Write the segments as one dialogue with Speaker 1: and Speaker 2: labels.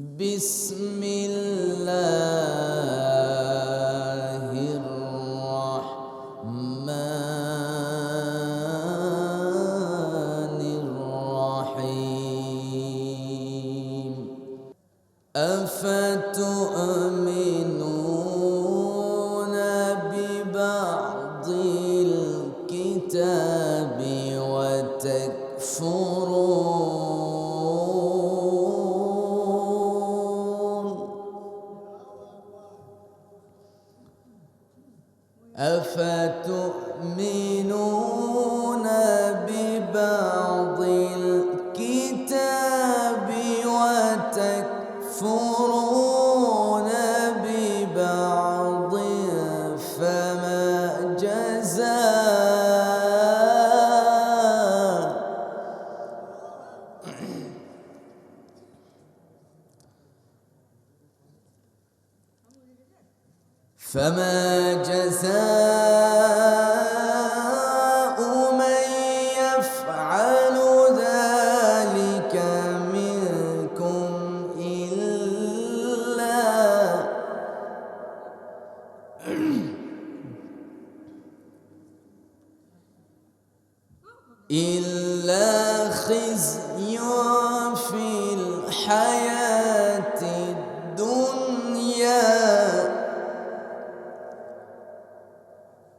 Speaker 1: بسم الله الرحمن الرحيم أفتؤمنون ببعض الكتاب وتكفرون أفتؤمنون ببعض الكتاب وتكفرون ببعض فما جزاء من يفعل ذلك منكم إلا خزي في الحياة الدنيا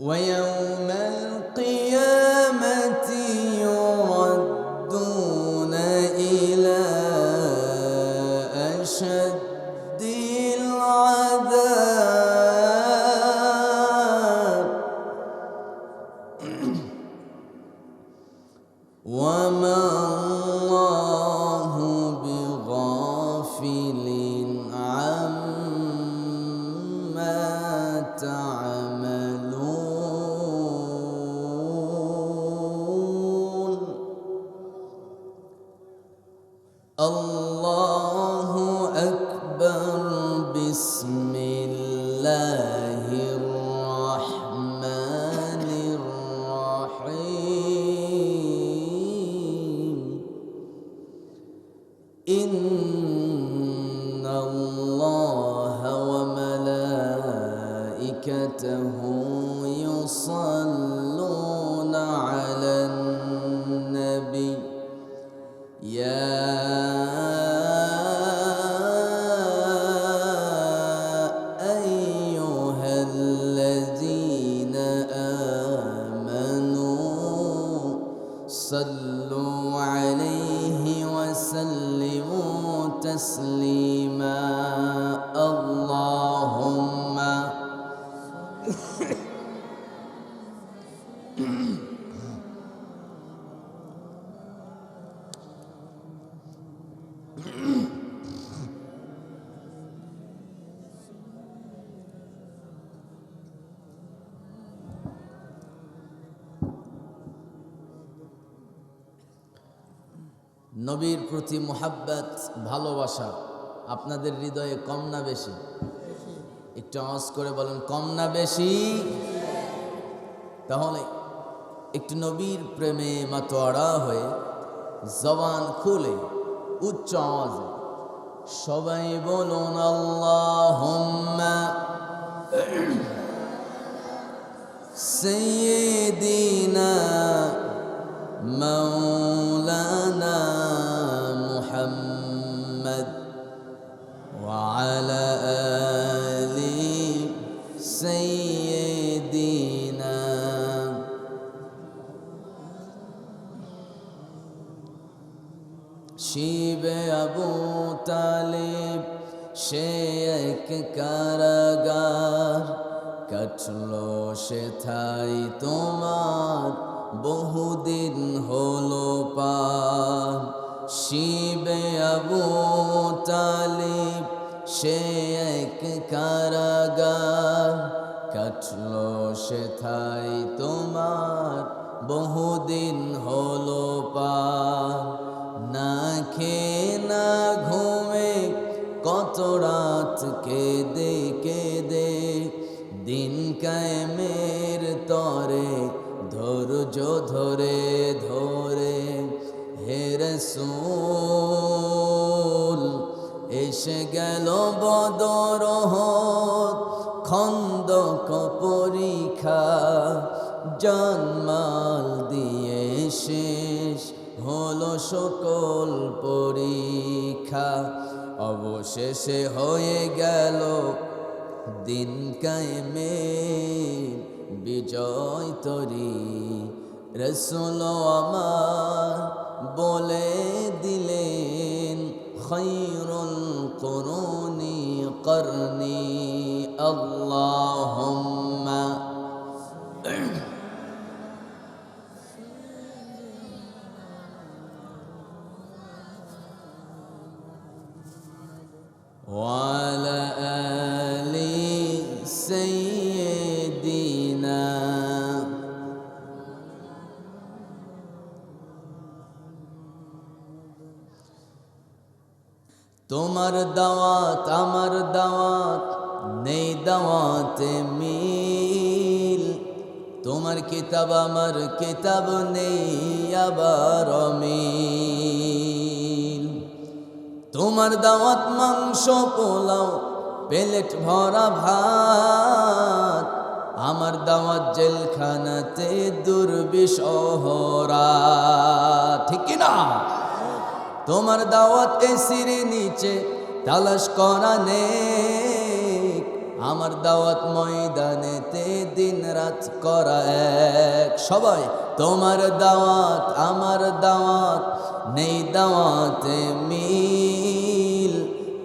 Speaker 1: ويوم القيامة يردون إلى أشد العذاب وما الله بغافل عما تعملون الله أكبر بسم الله الرحمن الرحيم إن الله وملائكته يصلون على النبي يا أيها الذين آمنوا صلوا عليه وسلموا تسليما اللهم নবীর প্রতি মুহাব্বত ভালোবাসা আপনাদের হৃদয়ে কম না বেশি? একটু আওয়াজ করে বলেন, কম না বেশি? তাহলে একটু নবীর প্রেমে মাতোয়ারা হয়ে জবান খুলে উচ্চ আওয়াজে সবাই বলুন আল্লাহুম্মা সাইয়্যিদিনা مولانا محمد وعلى آل سيدنا শিব আবু তালিব সে এক কারাগার কাটলো সেথায় তোমার বহুদিন হলো পার শিবে আবু তালিব সে এক কারাগার কাটলো সেথায় তোমার বহুদিন হলো পার না খেয়ে না ঘুমে কত রাত কেঁদে কেঁদে দিন কায়েমের তরে ধৈর্য ধরে ধরে হে রাসূল এসে গেল বদর উহুদ খন্দক পরীক্ষা জানমাল দিয়ে শেষ হলো সকল পরীক্ষা অবশেষে হয়ে গেল দিন কায়েমের বিজয় তরি রসুল আমার বলে দিলেন খৈরুল কুরুনি করনি আল্লাহুম্মা وعلى آل سيدنا তোমার দাওয়াত আমার দাওয়াত নেই দাওয়াতে মিল তোমার কিতাব আমার কিতাব নেই আবার মিল তোমার দাওয়াত মাংস পোলাও প্লেট ভরা ভাত আমার দাওয়াত জেলখানাতে দুর্বিষহরা ঠিক না তোমার দাওয়াত এসির নিচে তালাশ করা নেক আমার দাওয়াত ময়দানেতে দিন রাত করা এক সবাই তোমার দাওয়াত আমার দাওয়াত নেই দাওয়াতে মিল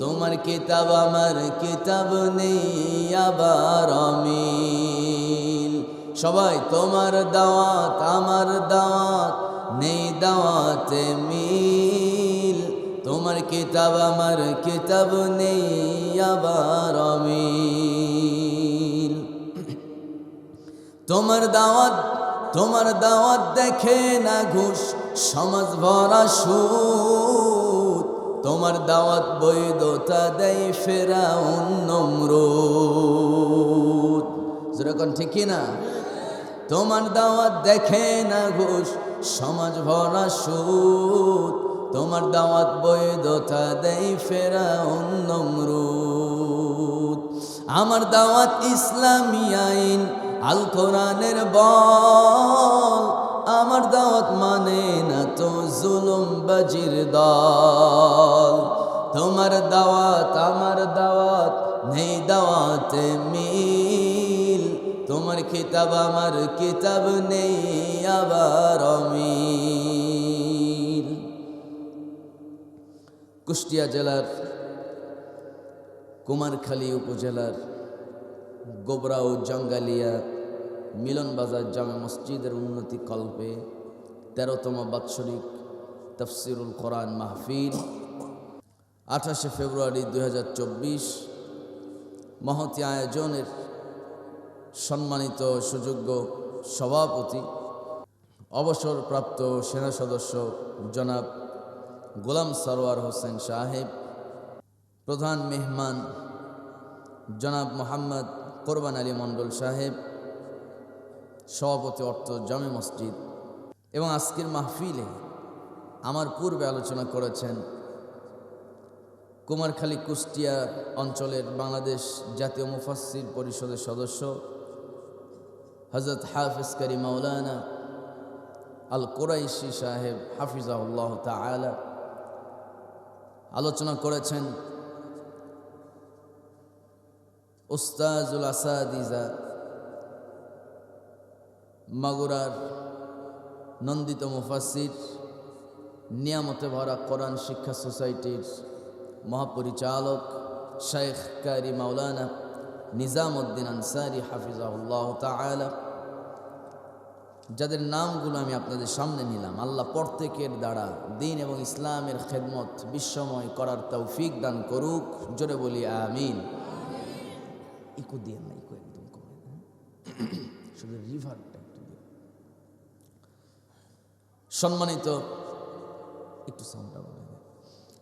Speaker 1: তোমার কিতাব আমার কিতাব নেই আবার মিল সবাই তোমার দাওয়াত আমার দাওয়াত নেই দাওয়াতে মিল তোমার কিতাব আমার কিতাব নেই আবার মিল তোমার দাওয়াত দেখে না ঘুষ সমাজ ভরা সুদ তোমার দাওয়াত বৈধতা দেয় ফেরাউন নমরুদ যেরকম ঠিক না তোমার দাওয়াত দেখে না ঘুষ সমাজ ভরা সুদ তোমার দাওয়াত বৈধতা দেয় ফেরাউন নমরুদ আমার দাওয়াত ইসলামী আইন আল কোরআনের বল আমার দাওয়াত মানে না তো জুলুম বাজির দল তোমার দাওয়াত আমার দাওয়াত নেই দাওয়াতে মিল তোমার কিতাব আমার কিতাব নেই আবার মিল কুষ্টিয়া জেলার কুমারখালী উপজেলার গোবরাও জঙ্গালিয়া মিলন বাজার জামে মসজিদের উন্নতি কল্পে 13তম বাৎসরিক তাফসিরুল কোরআন মাহফিল 28 ফেব্রুয়ারি 2024 মহতী আয়োজনের সম্মানিত সুযোগ্য সভাপতি অবসরপ্রাপ্ত সেনা সদস্য জনাব গোলাম সরওয়ার হোসেন সাহেব প্রধান মেহমান জনাব মোহাম্মদ কোরবান আলী মণ্ডল সাহেব সভাপতি অর্থ জামে মসজিদ এবং আজকের মাহফিলে আমার পূর্বে আলোচনা করেছেন কুমারখালী কুষ্টিয়া অঞ্চলের বাংলাদেশ জাতীয় মুফাসসির পরিষদের সদস্য হযরত হাফিজ কারি মাওলানা আল কুরাইশি সাহেব হাফিজাহুল্লাহ তাআলা আলোচনা করেছেন উস্তাজুল আসাদিজা মাগুরার নন্দিত মুফাসসির নিয়ামতে ভরা কোরআন শিক্ষা সোসাইটির মহাপরিচালক শেখ কারি মাওলানা নিজামউদ্দিন আনসারী হাফিজাহুল্লাহ তাআলা যাদের নামগুলো আমি আপনাদের সামনে নিলাম আল্লাহ প্রত্যেকের দ্বারা দ্বীন এবং ইসলামের খেদমত বিশ্বময় করার তৌফিক দান করুক জোরে বলি আমিন ইকো দিয়ে না ইকো একদম কমে শুধু রিভারটা একটু দিয়ে সম্মানিত একটু সাউন্ডটা বলে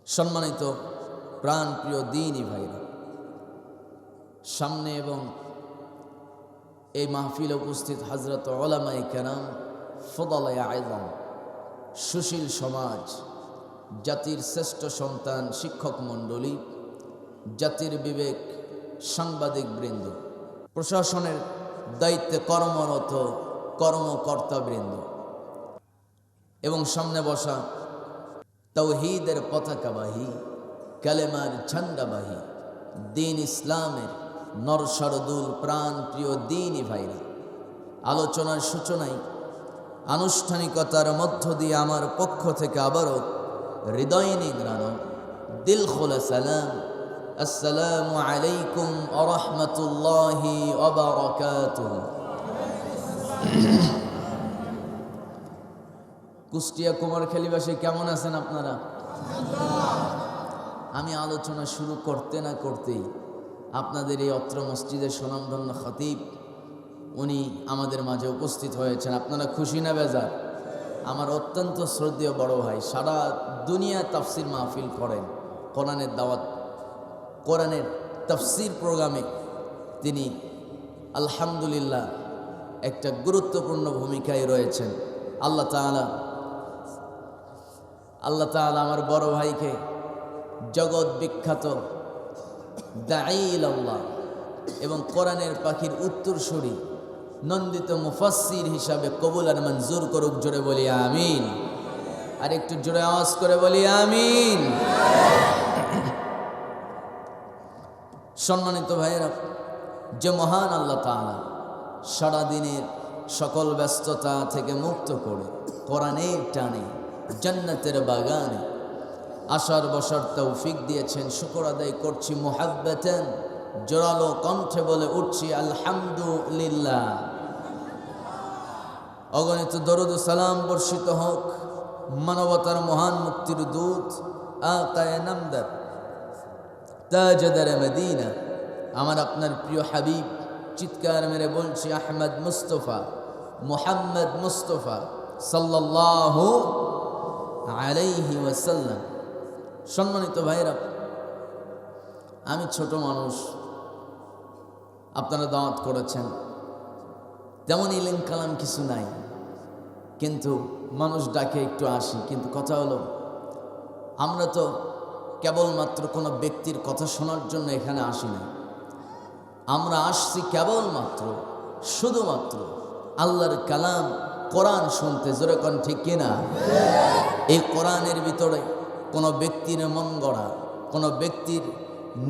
Speaker 1: সম্মানিত প্রাণ প্রিয় দ্বীনি ভাইরা সামনে এবং এই মাহফিলে উপস্থিত হযরত উলামায়ে কেরাম ফুদালায়ে আযম সুশীল সমাজ জাতির শ্রেষ্ঠ সন্তান শিক্ষক মণ্ডলী জাতির বিবেক, সাংবাদিক বৃন্দ, প্রশাসনের দায়িত্বে কর্মরত কর্মকর্তা বৃন্দ এবং সামনে বসা তাওহীদের পতাকাবাহী, কালেমার ঝান্ডাবাহী, দ্বীন ইসলামের নরসরদুল প্রাণ প্রিয় দ্বীনি ভাইরা, আলোচনার সূচনায় আনুষ্ঠানিকতার মধ্য দিয়ে আমার পক্ষ থেকে আবারও হৃদয় নিংড়ানো দিল খোলা সালাম, আসসালামু আলাইকুম ওয়া রাহমাতুল্লাহি ওয়া বারাকাতুহু। কুষ্টিয়া কুমারখালীবাসী কেমন আছেন আপনারা? আমি আলোচনা শুরু করতে না করতেই আপনাদের এই অত্র মসজিদের সুনামধন্য খতিব উনি আমাদের মাঝে উপস্থিত হয়েছেন। আপনারা খুশি না বেজার? আমার অত্যন্ত শ্রদ্ধেয় বড় ভাই, সারা দুনিয়া তাফসির মাহফিল করেন, কোরআনের দাওয়াত, কোরআনের তাফসির প্রোগ্রামে তিনি আলহামদুলিল্লাহ একটা গুরুত্বপূর্ণ ভূমিকায় রয়েছেন। আল্লাহ তাআলা আমার বড় ভাইকে জগৎ বিখ্যাত দাঈল আল্লাহ এবং কোরআনের পাখির উত্তরসূরি নন্দিত মুফাসসির হিসাবে কবুল আর মঞ্জুর করুক। জোরে বলি আমিন। আর একটু জোরে আওয়াজ করে বলি আমিন। সম্মানিত ভাইয়েরা, যে মহান আল্লাহ তাআলা সারাদিনের সকল ব্যস্ততা থেকে মুক্ত করে কোরআনের টানে জান্নাতের বাগানে আসার বসার তৌফিক দিয়েছেন, শুকর আদায় করছি মুহাব্বাতান, জোরালো কণ্ঠে বলে উঠছি আলহামদুলিল্লাহ। অগণিত দরুদ ও সালাম বর্ষিত হোক মানবতার মহান মুক্তির দূত আকায়ে নামদার তাজদার মদিনা, আমার আপনার প্রিয় হাবিব, চিৎকার মেরে বলছি আহমদ মুস্তফা, মুহাম্মদ মুস্তফা সাল্লাল্লাহু আলাইহি ওয়াসাল্লাম। সম্মানিত ভাইরা, আমি ছোট মানুষ, আপনারা দাওয়াত করেছেন, তেমন ইলম কালাম কিছু নাই, কিন্তু মানুষ ডাকে একটু আসি। কিন্তু কথা হলো, আমরা তো কেবলমাত্র কোনো ব্যক্তির কথা শোনার জন্য এখানে আসি না, আমরা আসছি কেবলমাত্র শুধুমাত্র আল্লাহর কালাম কোরআন শুনতে। জোরে কোন ঠিক কিনা? এই কোরআনের ভিতরে কোনো ব্যক্তির মন গড়া, কোনো ব্যক্তির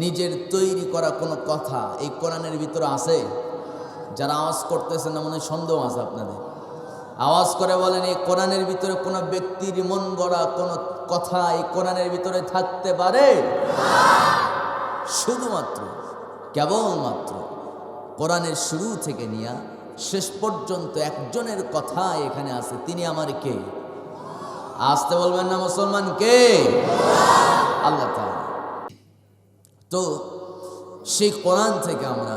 Speaker 1: নিজের তৈরি করা কোনো কথা এই কোরআনের ভিতরে আছে? যারা আওয়াজ করতেছেন না, মনে সন্দেহ আছে আপনাদের। আওয়াজ করে বলেন, এই কোরআনের ভিতরে কোনো ব্যক্তির মন গড়া কোনো কথা এই কোরআনের ভিতরে থাকতে পারে? শুধুমাত্র কেবলমাত্র কোরআনের শুরু থেকে নিয়ে শেষ পর্যন্ত একজনের কথা এখানে আছে। তিনি আমার কে? আসতে বলবেন না মুসলমান, কে? আল্লাহ তাআলা। তো সেই কোরআন থেকে আমরা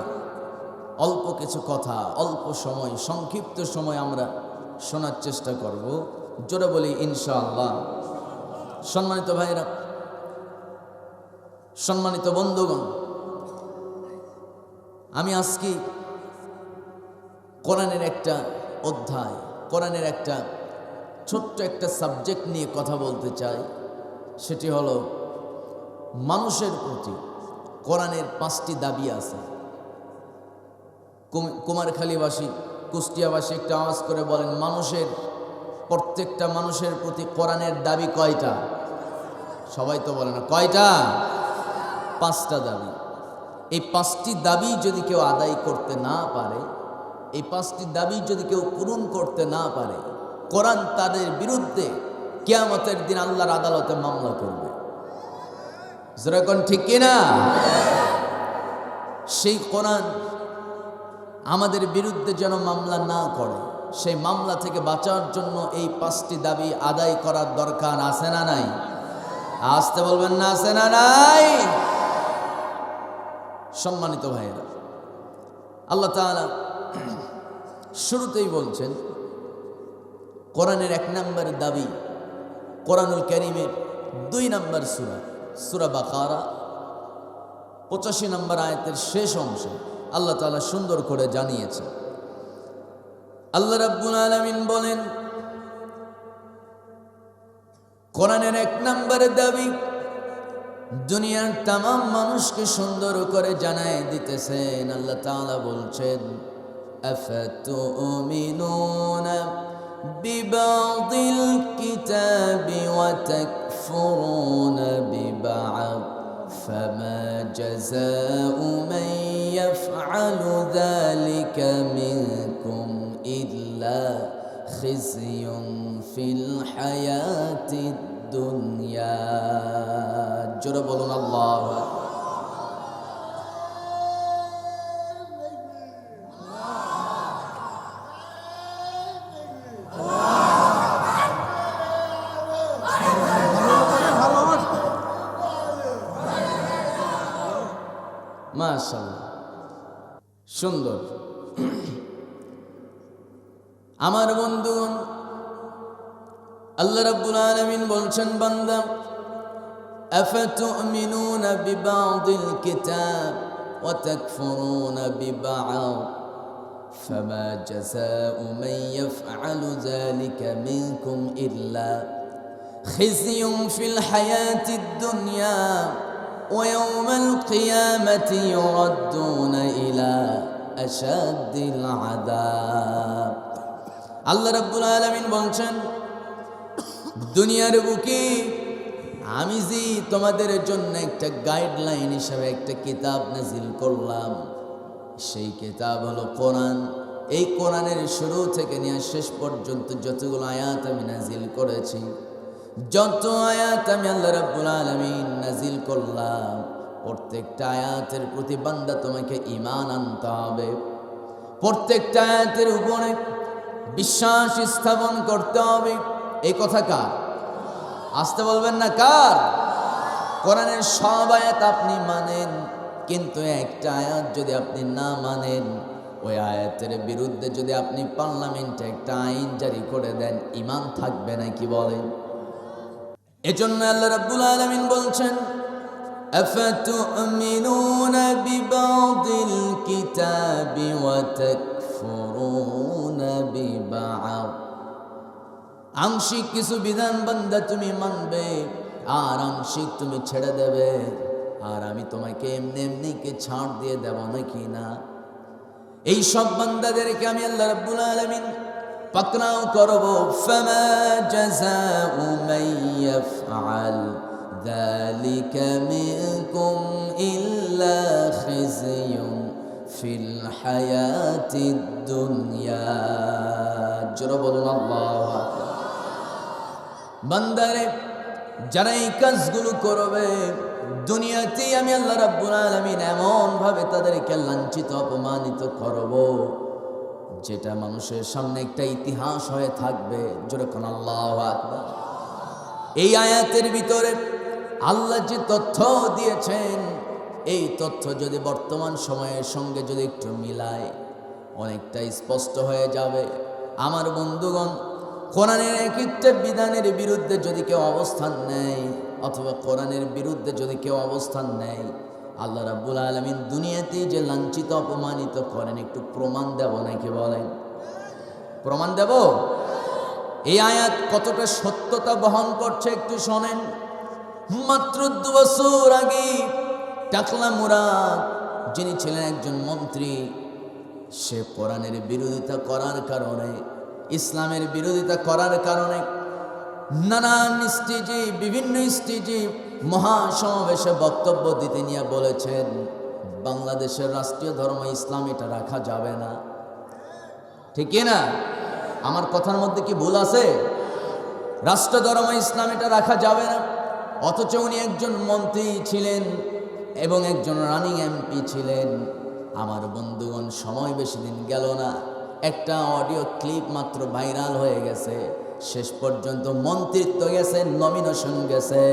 Speaker 1: অল্প কিছু কথা, অল্প সময়, সংক্ষিপ্ত সময় আমরা শোনার চেষ্টা করব। জোরে বলি ইনশাআল্লাহ। সম্মানিত ভাইরা, সম্মানিত বন্ধুগণ, আমি আজকে কোরআনের একটা অধ্যায়, কোরআনের একটা ছোট্ট একটা সাবজেক্ট নিয়ে কথা বলতে চাই। সেটি হলো মানুষের প্রতি কোরআনের 5টি দাবি আছে। কুমারখালীবাসী, কুষ্টিয়াবাসী একটা আওয়াজ করে বলেন, প্রত্যেকটা মানুষের প্রতি কোরআনের দাবি কয়টা? সবাই তো বলে না, কয়টা? 5টা দাবি। এই 5টি দাবি যদি কেউ আদায় করতে না পারে, এই 5টি দাবি যদি কেউ পূরণ করতে না পারে, কোরআন তাদের বিরুদ্ধে কিয়ামতের দিন আল্লাহর আদালতে মামলা করবে। যেরকম ঠিক কিনা? সেই কোরআন আমাদের বিরুদ্ধে যেন মামলা না করে, সেই মামলা থেকে বাঁচার জন্য এই 5টি দাবি আদায় করার দরকার আছে না নাই? আসতে বলবেন না, আছে না নাই? সম্মানিত ভাইয়েরা, আল্লাহ তাআলা শুরুতেই বলছেন কোরআনের 1 নম্বর দাবি, কোরআনুল কারীমের 2 নম্বর সূরা, সূরা বাকারা 85 নম্বর আয়াতের শেষ অংশে আল্লাহ তাআলা সুন্দর করে জানিয়েছে। আল্লাহ রাব্বুল আলামিন বলেন, কোরআনের 1 নম্বর দাবি দুনিয়ার তামাম মানুষকে সুন্দর করে জানায় দিতেছেন। আল্লাহ তাআলা বলছেন, আফাতুমিনুনা বিবাদিল কিতাবি ওয়া তাকফুরুনা বিবাদ ফামা জাযাউ মান ইয়াফআলু যালিকা মিনকুম ইল্লা খিzyun ফিল হায়াতিদ দুনিয়া। জোরে বলুন আল্লাহু আকবার। মাশাআল্লাহ, সুন্দর। আমার বন্ধুগণ, আল্লাহ রাব্বুল আলামিন বলছেন, বান্দা আফাতুমিনুনা বিবাদিল কিতাব ওয়া তাকফুরুনা বিবাদ ফামা জাযাউ মান ইয়াফআলু যালিকা মিনকুম ইল্লা খিzyun ফিল হায়াতিদ দুনিয়া ওয়া ইয়াওমাল কিয়ামাতি ইউরাদ্দুনা ইলা আশাদ্দিল আযাব। আল্লাহ রাব্বুল আলামিন বলছেন, দুনিয়ার বুকে আমি যে তোমাদের জন্য একটা গাইডলাইন হিসাবে একটা কিতাব নাজিল করলাম, সেই কিতাব হলো কোরআন। এই কোরআনের শুরু থেকে নিয়ে শেষ পর্যন্ত যতগুলো আয়াত আমি নাজিল করেছি, যত আয়াত আমি আল্লাহ রাব্বুল আলামিন নাজিল করলাম, প্রত্যেকটা আয়াতের প্রতি বান্দা তোমাকে ঈমান আনতে হবে। প্রত্যেকটা আয়াতের উপরে বিশ্বাস স্থাপন করতে হবে। এই কথা কার? আসতে বলবেন না, কার? কোরআনের সব আয়াত আপনি মানেন, কিন্তু একটা আয়াত যদি আপনি না মানেন, ওই আয়াতের বিরুদ্ধে যদি আপনি পার্লামেন্টে একটা আইন জারি করে দেন, ঈমান থাকবে না, কি বলেন? এজন্য আল্লাহ রাব্বুল আলামিন বলছেন, আফাতুমিনুনা বিবাদিল কিতাবি ওয়া তাকফুরুনা বিবাদ। আংশিক কিছু বিধান বান্দা তুমি মানবে, আর আংশিক তুমি ছেড়ে দেবে। আর আমি তোমাকে এমনি এমনিকে ছাড় দিয়ে দেব নাকি না? এই সব বান্দাদেরকে আমি আল্লাহ রাব্বুল আলামিন পাকড়াও করব। ফামা জাযাউ মান ইয়াফআল যালিকা মিনকুম ইল্লা খিzyun ফিল হায়াতিদ দুনিয়া। জোরে বলুন আল্লাহু আকবার। বান্দারে, যারা এই কাজগুলো করবে, দুনিয়াতেই আমি আল্লাহ রাব্বুল আলামিন এমন ভাবে তাদেরকে লাঞ্ছিত অপমানিত করব, যেটা মানুষের সামনে একটা ইতিহাস হয়ে থাকবে। জোরে কোন আল্লাহু আকবার। এই আয়াতের ভিতরে আল্লাহ যে তথ্য দিয়েছেন, এই তথ্য যদি বর্তমান সময়ের সঙ্গে যদি একটু মিলায়, অনেকটা স্পষ্ট হয়ে যাবে। আমার বন্ধুগণ, কোরআনের এক একটা বিধানের বিরুদ্ধে যদি কেউ অবস্থান নেয়, অথবা কোরআনের বিরুদ্ধে যদি কেউ অবস্থান নেয়, আল্লাহ রাব্বুল আলামিন দুনিয়াতেই যে লাঞ্ছিত অপমানিত করেন, একটু প্রমাণ দেব নাকি বলেন? প্রমাণ দেব। এই আয়াত কতটা সত্যতা বহন করছে একটু শোনেন। মাত্র 2 বছর আগে টাকলা মুরাদ, যিনি ছিলেন একজন মন্ত্রী, সে কোরআনের বিরোধিতা করার কারণে, ইসলামের বিরোধিতা করার কারণে নানান স্টেজে, বিভিন্ন স্টেজে মহাসমাবেশে বক্তব্য দিতে নিয়ে বলেছেন, বাংলাদেশের রাষ্ট্রীয় ধর্ম ইসলাম, এটা রাখা যাবে না। ঠিক না? আমার কথার মধ্যে কি ভুল আছে? রাষ্ট্র ধর্ম ইসলাম, এটা রাখা যাবে না। অথচ উনি একজন মন্ত্রী ছিলেন এবং একজন রানিং এমপি ছিলেন। আমার বন্ধুগণ, সময় বেশি দিন গেল না, একটা অডিও ক্লিপ মাত্র ভাইরাল হয়ে গেছে। শেষ পর্যন্ত মন্ত্রিত্ব গেছে, নমিনেশন গেছে।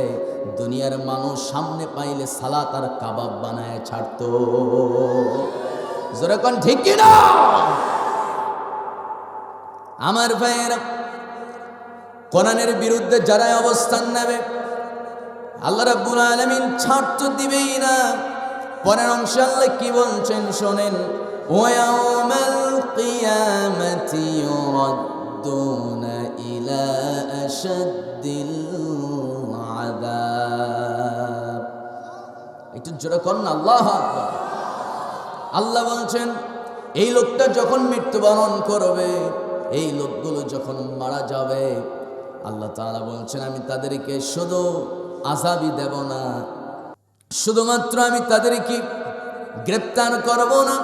Speaker 1: দুনিয়ার মানুষ সামনে পাইলে সালাত আর কাবাব বানায় ছাড়তো। যেরকম ঠিক কিনা? আমার ভাইয়েরা, কোরআনের বিরুদ্ধে যারা অবস্থান নেবে, আল্লাহ রাব্বুল আলামিন ছাড় তো দিবেই না। পরের অংশে আল্লাহ কি বলছেন শোনেন, ওয়ায়াউমাল কিয়ামাতি ইউরাদ্দুনা ইলা আশাদ্দিল আযাব। যেরকম আল্লাহু আকবার। আল্লাহ বলছেন এই লোকটা যখন মৃত্যুবরণ করবে, এই লোকগুলো যখন মারা যাবে, আল্লাহ তাআলা বলছেন আমি তাদেরকে শুধু আযাবই দেব না, শুধুমাত্র আমি তাদেরকে গ্রেপ্তার করব না,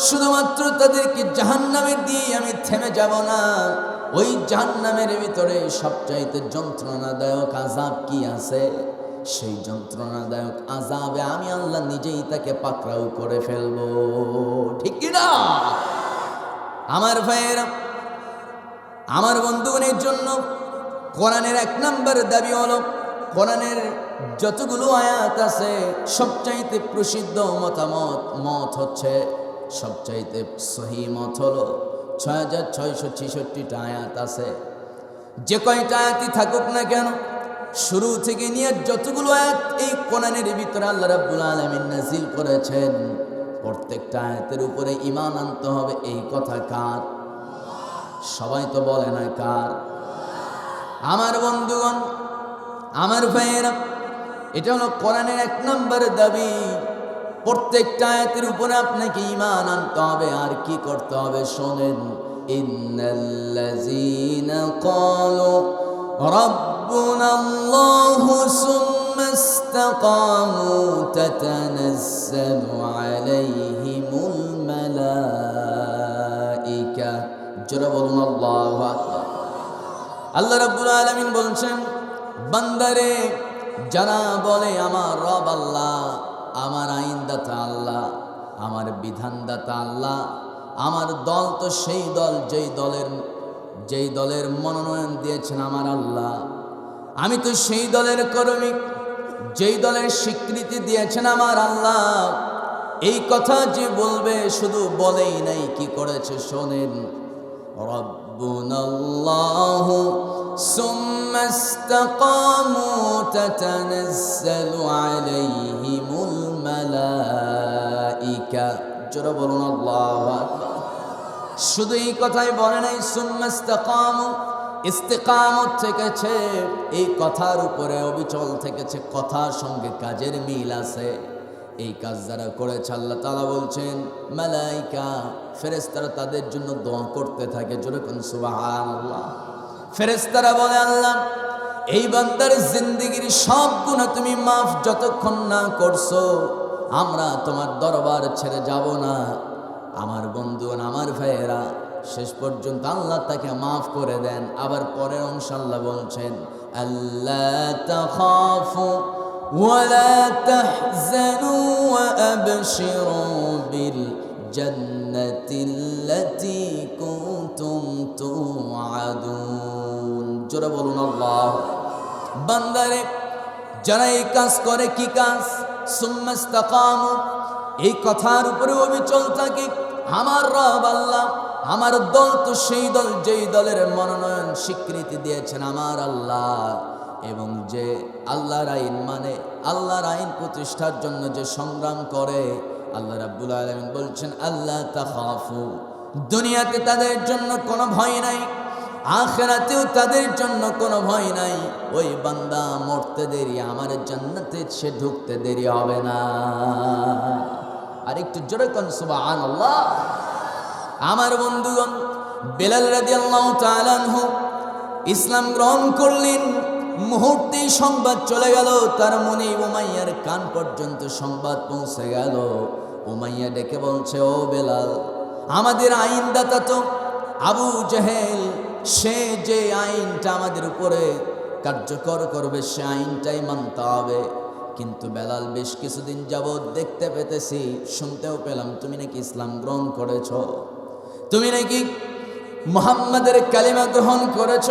Speaker 1: শুধুমাত্র তাদেরকে জাহান্নামে দিয়ে আমি থেমে যাব না। ওই জাহান্নামের ভিতরে সবচাইতে যন্ত্রণাদায়ক আযাব কি আছে, সেই যন্ত্রণাদায়ক আযাবে আমি আল্লাহ নিজেই তাকে পাকড়াও করে ফেলবো। ঠিক কি না আমার ভাইয়েরা, আমার বন্ধুগণের জন্য কোরআনের 1 নম্বর দাবি হলো কোরআনের যতগুলো আয়াত আছে সবচাইতে প্রসিদ্ধ মত হচ্ছে, সবচাইতে সহি মত হলো 6666টা আয়াত আছে। যে কয়টা আয়াতই থাকুক না কেন, শুরু থেকে নিয়ে যতগুলো আয়াত এই কোরআনের ভিতরে আল্লাহ রাব্বুল আলামিন নাযিল করেছেন, প্রত্যেকটা আয়াতের উপরে ঈমান আনতে হবে। এই কথা কার? সবাই তো বলে না কার? আমার বন্ধুগণ, আমার ভাইয়েরা, এটা হলো কোরআনের 1 নম্বর দাবি। প্রত্যেকটা আয়াতের উপরে আপনাকে ঈমান আনতে হবে। আর কি করতে হবে শোনেন, ইন্নাল্লাযীনা ক্বালু রাব্বুনাল্লাহু সুম্মা ইসতাকামু তাতানাজ্জালু আলাইহিমুল মালায়েকা। জোরে বলুন আল্লাহু আকবার। আল্লাহ রাব্বুল আলামিন বলছেন, বান্দারে যারা বলে আমার রব আল্লাহ, আমার আইনদাতা আল্লাহ, আমার বিধানদাতা আল্লাহ, আমার দল তো সেই দল যেই দলের মনোনয়ন দিয়েছেন আমার আল্লাহ, আমি তো সেই দলের কর্মী যেই দলের স্বীকৃতি দিয়েছেন আমার আল্লাহ। এই কথা যে বলবে শুধু বলেই নাই, কি করেছে শোনেন, রব্বুনাল্লাহু সুম্মা ইসতাকামু তাতানাজ্জালু আলাইহিমুল মালায়েকা। জোরে বলুন আল্লাহু আকবার। শুধু এই কথাই বলে নাই, সুম্মা ইসতাকামু, ইস্তিকামত থেকেছে এই কথার উপরে, অবিচল থেকেছে, কথার সঙ্গে কাজের মিল আছে। এই কাজ যারা করেছে আল্লাহ তাআলা বলছেন মালায়েকা ফেরেশতারা তাদের জন্য দোয়া করতে থাকে। জোরে কোন সুবহানাল্লাহ। ফেরেশতারা বলে আল্লাহ এই বান্দার জিন্দেগীর সব গুনাহ তুমি মাফ যতক্ষণ না করছো, আমরা তোমার দরবার ছেড়ে যাব না। আমার বন্ধু, আমার ভাইয়েরা, শেষ পর্যন্ত আল্লাহ তাকে মাফ করে দেন। আবার পরের অংশ আল্লাহ বলছেন আল্লা তাখাফু ওয়ালা তাহজানু ওয়া আবশিরু বিল জান্নাতিল্লাতী কুনতুম তুআদুন। জোরে বলুন আল্লাহ। বান্দারে যারা এই কাজ করে, কি কাজ? সুম্মা ইসতাকামু, এই কথার উপরে অবিচল থাকে, আমার রব আল্লাহ, আমার দল তো সেই দল যেই দলের মনোনয়ন স্বীকৃতি দিয়েছেন আমার আল্লাহ, এবং যে আল্লাহর আইন মানে, আল্লাহর আইন প্রতিষ্ঠার জন্য যে সংগ্রাম করে, আল্লাহ রাব্বুল আলামিন বলছেন আল্লাহ তাখাফু, দুনিয়াতে তাদের জন্য কোনো ভয় নাই, আখিরাতেও তাদের জন্য কোনো ভয় নাই। ওই বান্দা মরতে দেরি, আমার জান্নাতে সে ঢুকতে দেরি হবে না। আর একটু জোরে কোন সুবহানাল্লাহ। আমার বন্ধুগণ, বেলাল রাদিয়াল্লাহু তাআলা আনহু ইসলাম গ্রহণ করলেন, মুহূর্তেই সংবাদ চলে গেল তার মনে, উমাইয়ার কান পর্যন্ত সংবাদ পৌঁছে গেল। উমাইয়া ডেকে বলছে, ও বেলাল, আমাদের আইনদাতা তো আবু জেহেল, সে যে আইনটা আমাদের উপরে কার্যকর করবে সে আইনটাই মানতে হবে। কিন্তু বেলাল, বেশ কিছুদিন যাবৎ দেখতে পেতেছি, শুনতেও পেলাম তুমি নাকি ইসলাম গ্রহণ করেছ, তুমি নাকি মুহাম্মাদের কালিমা গ্রহণ করেছ।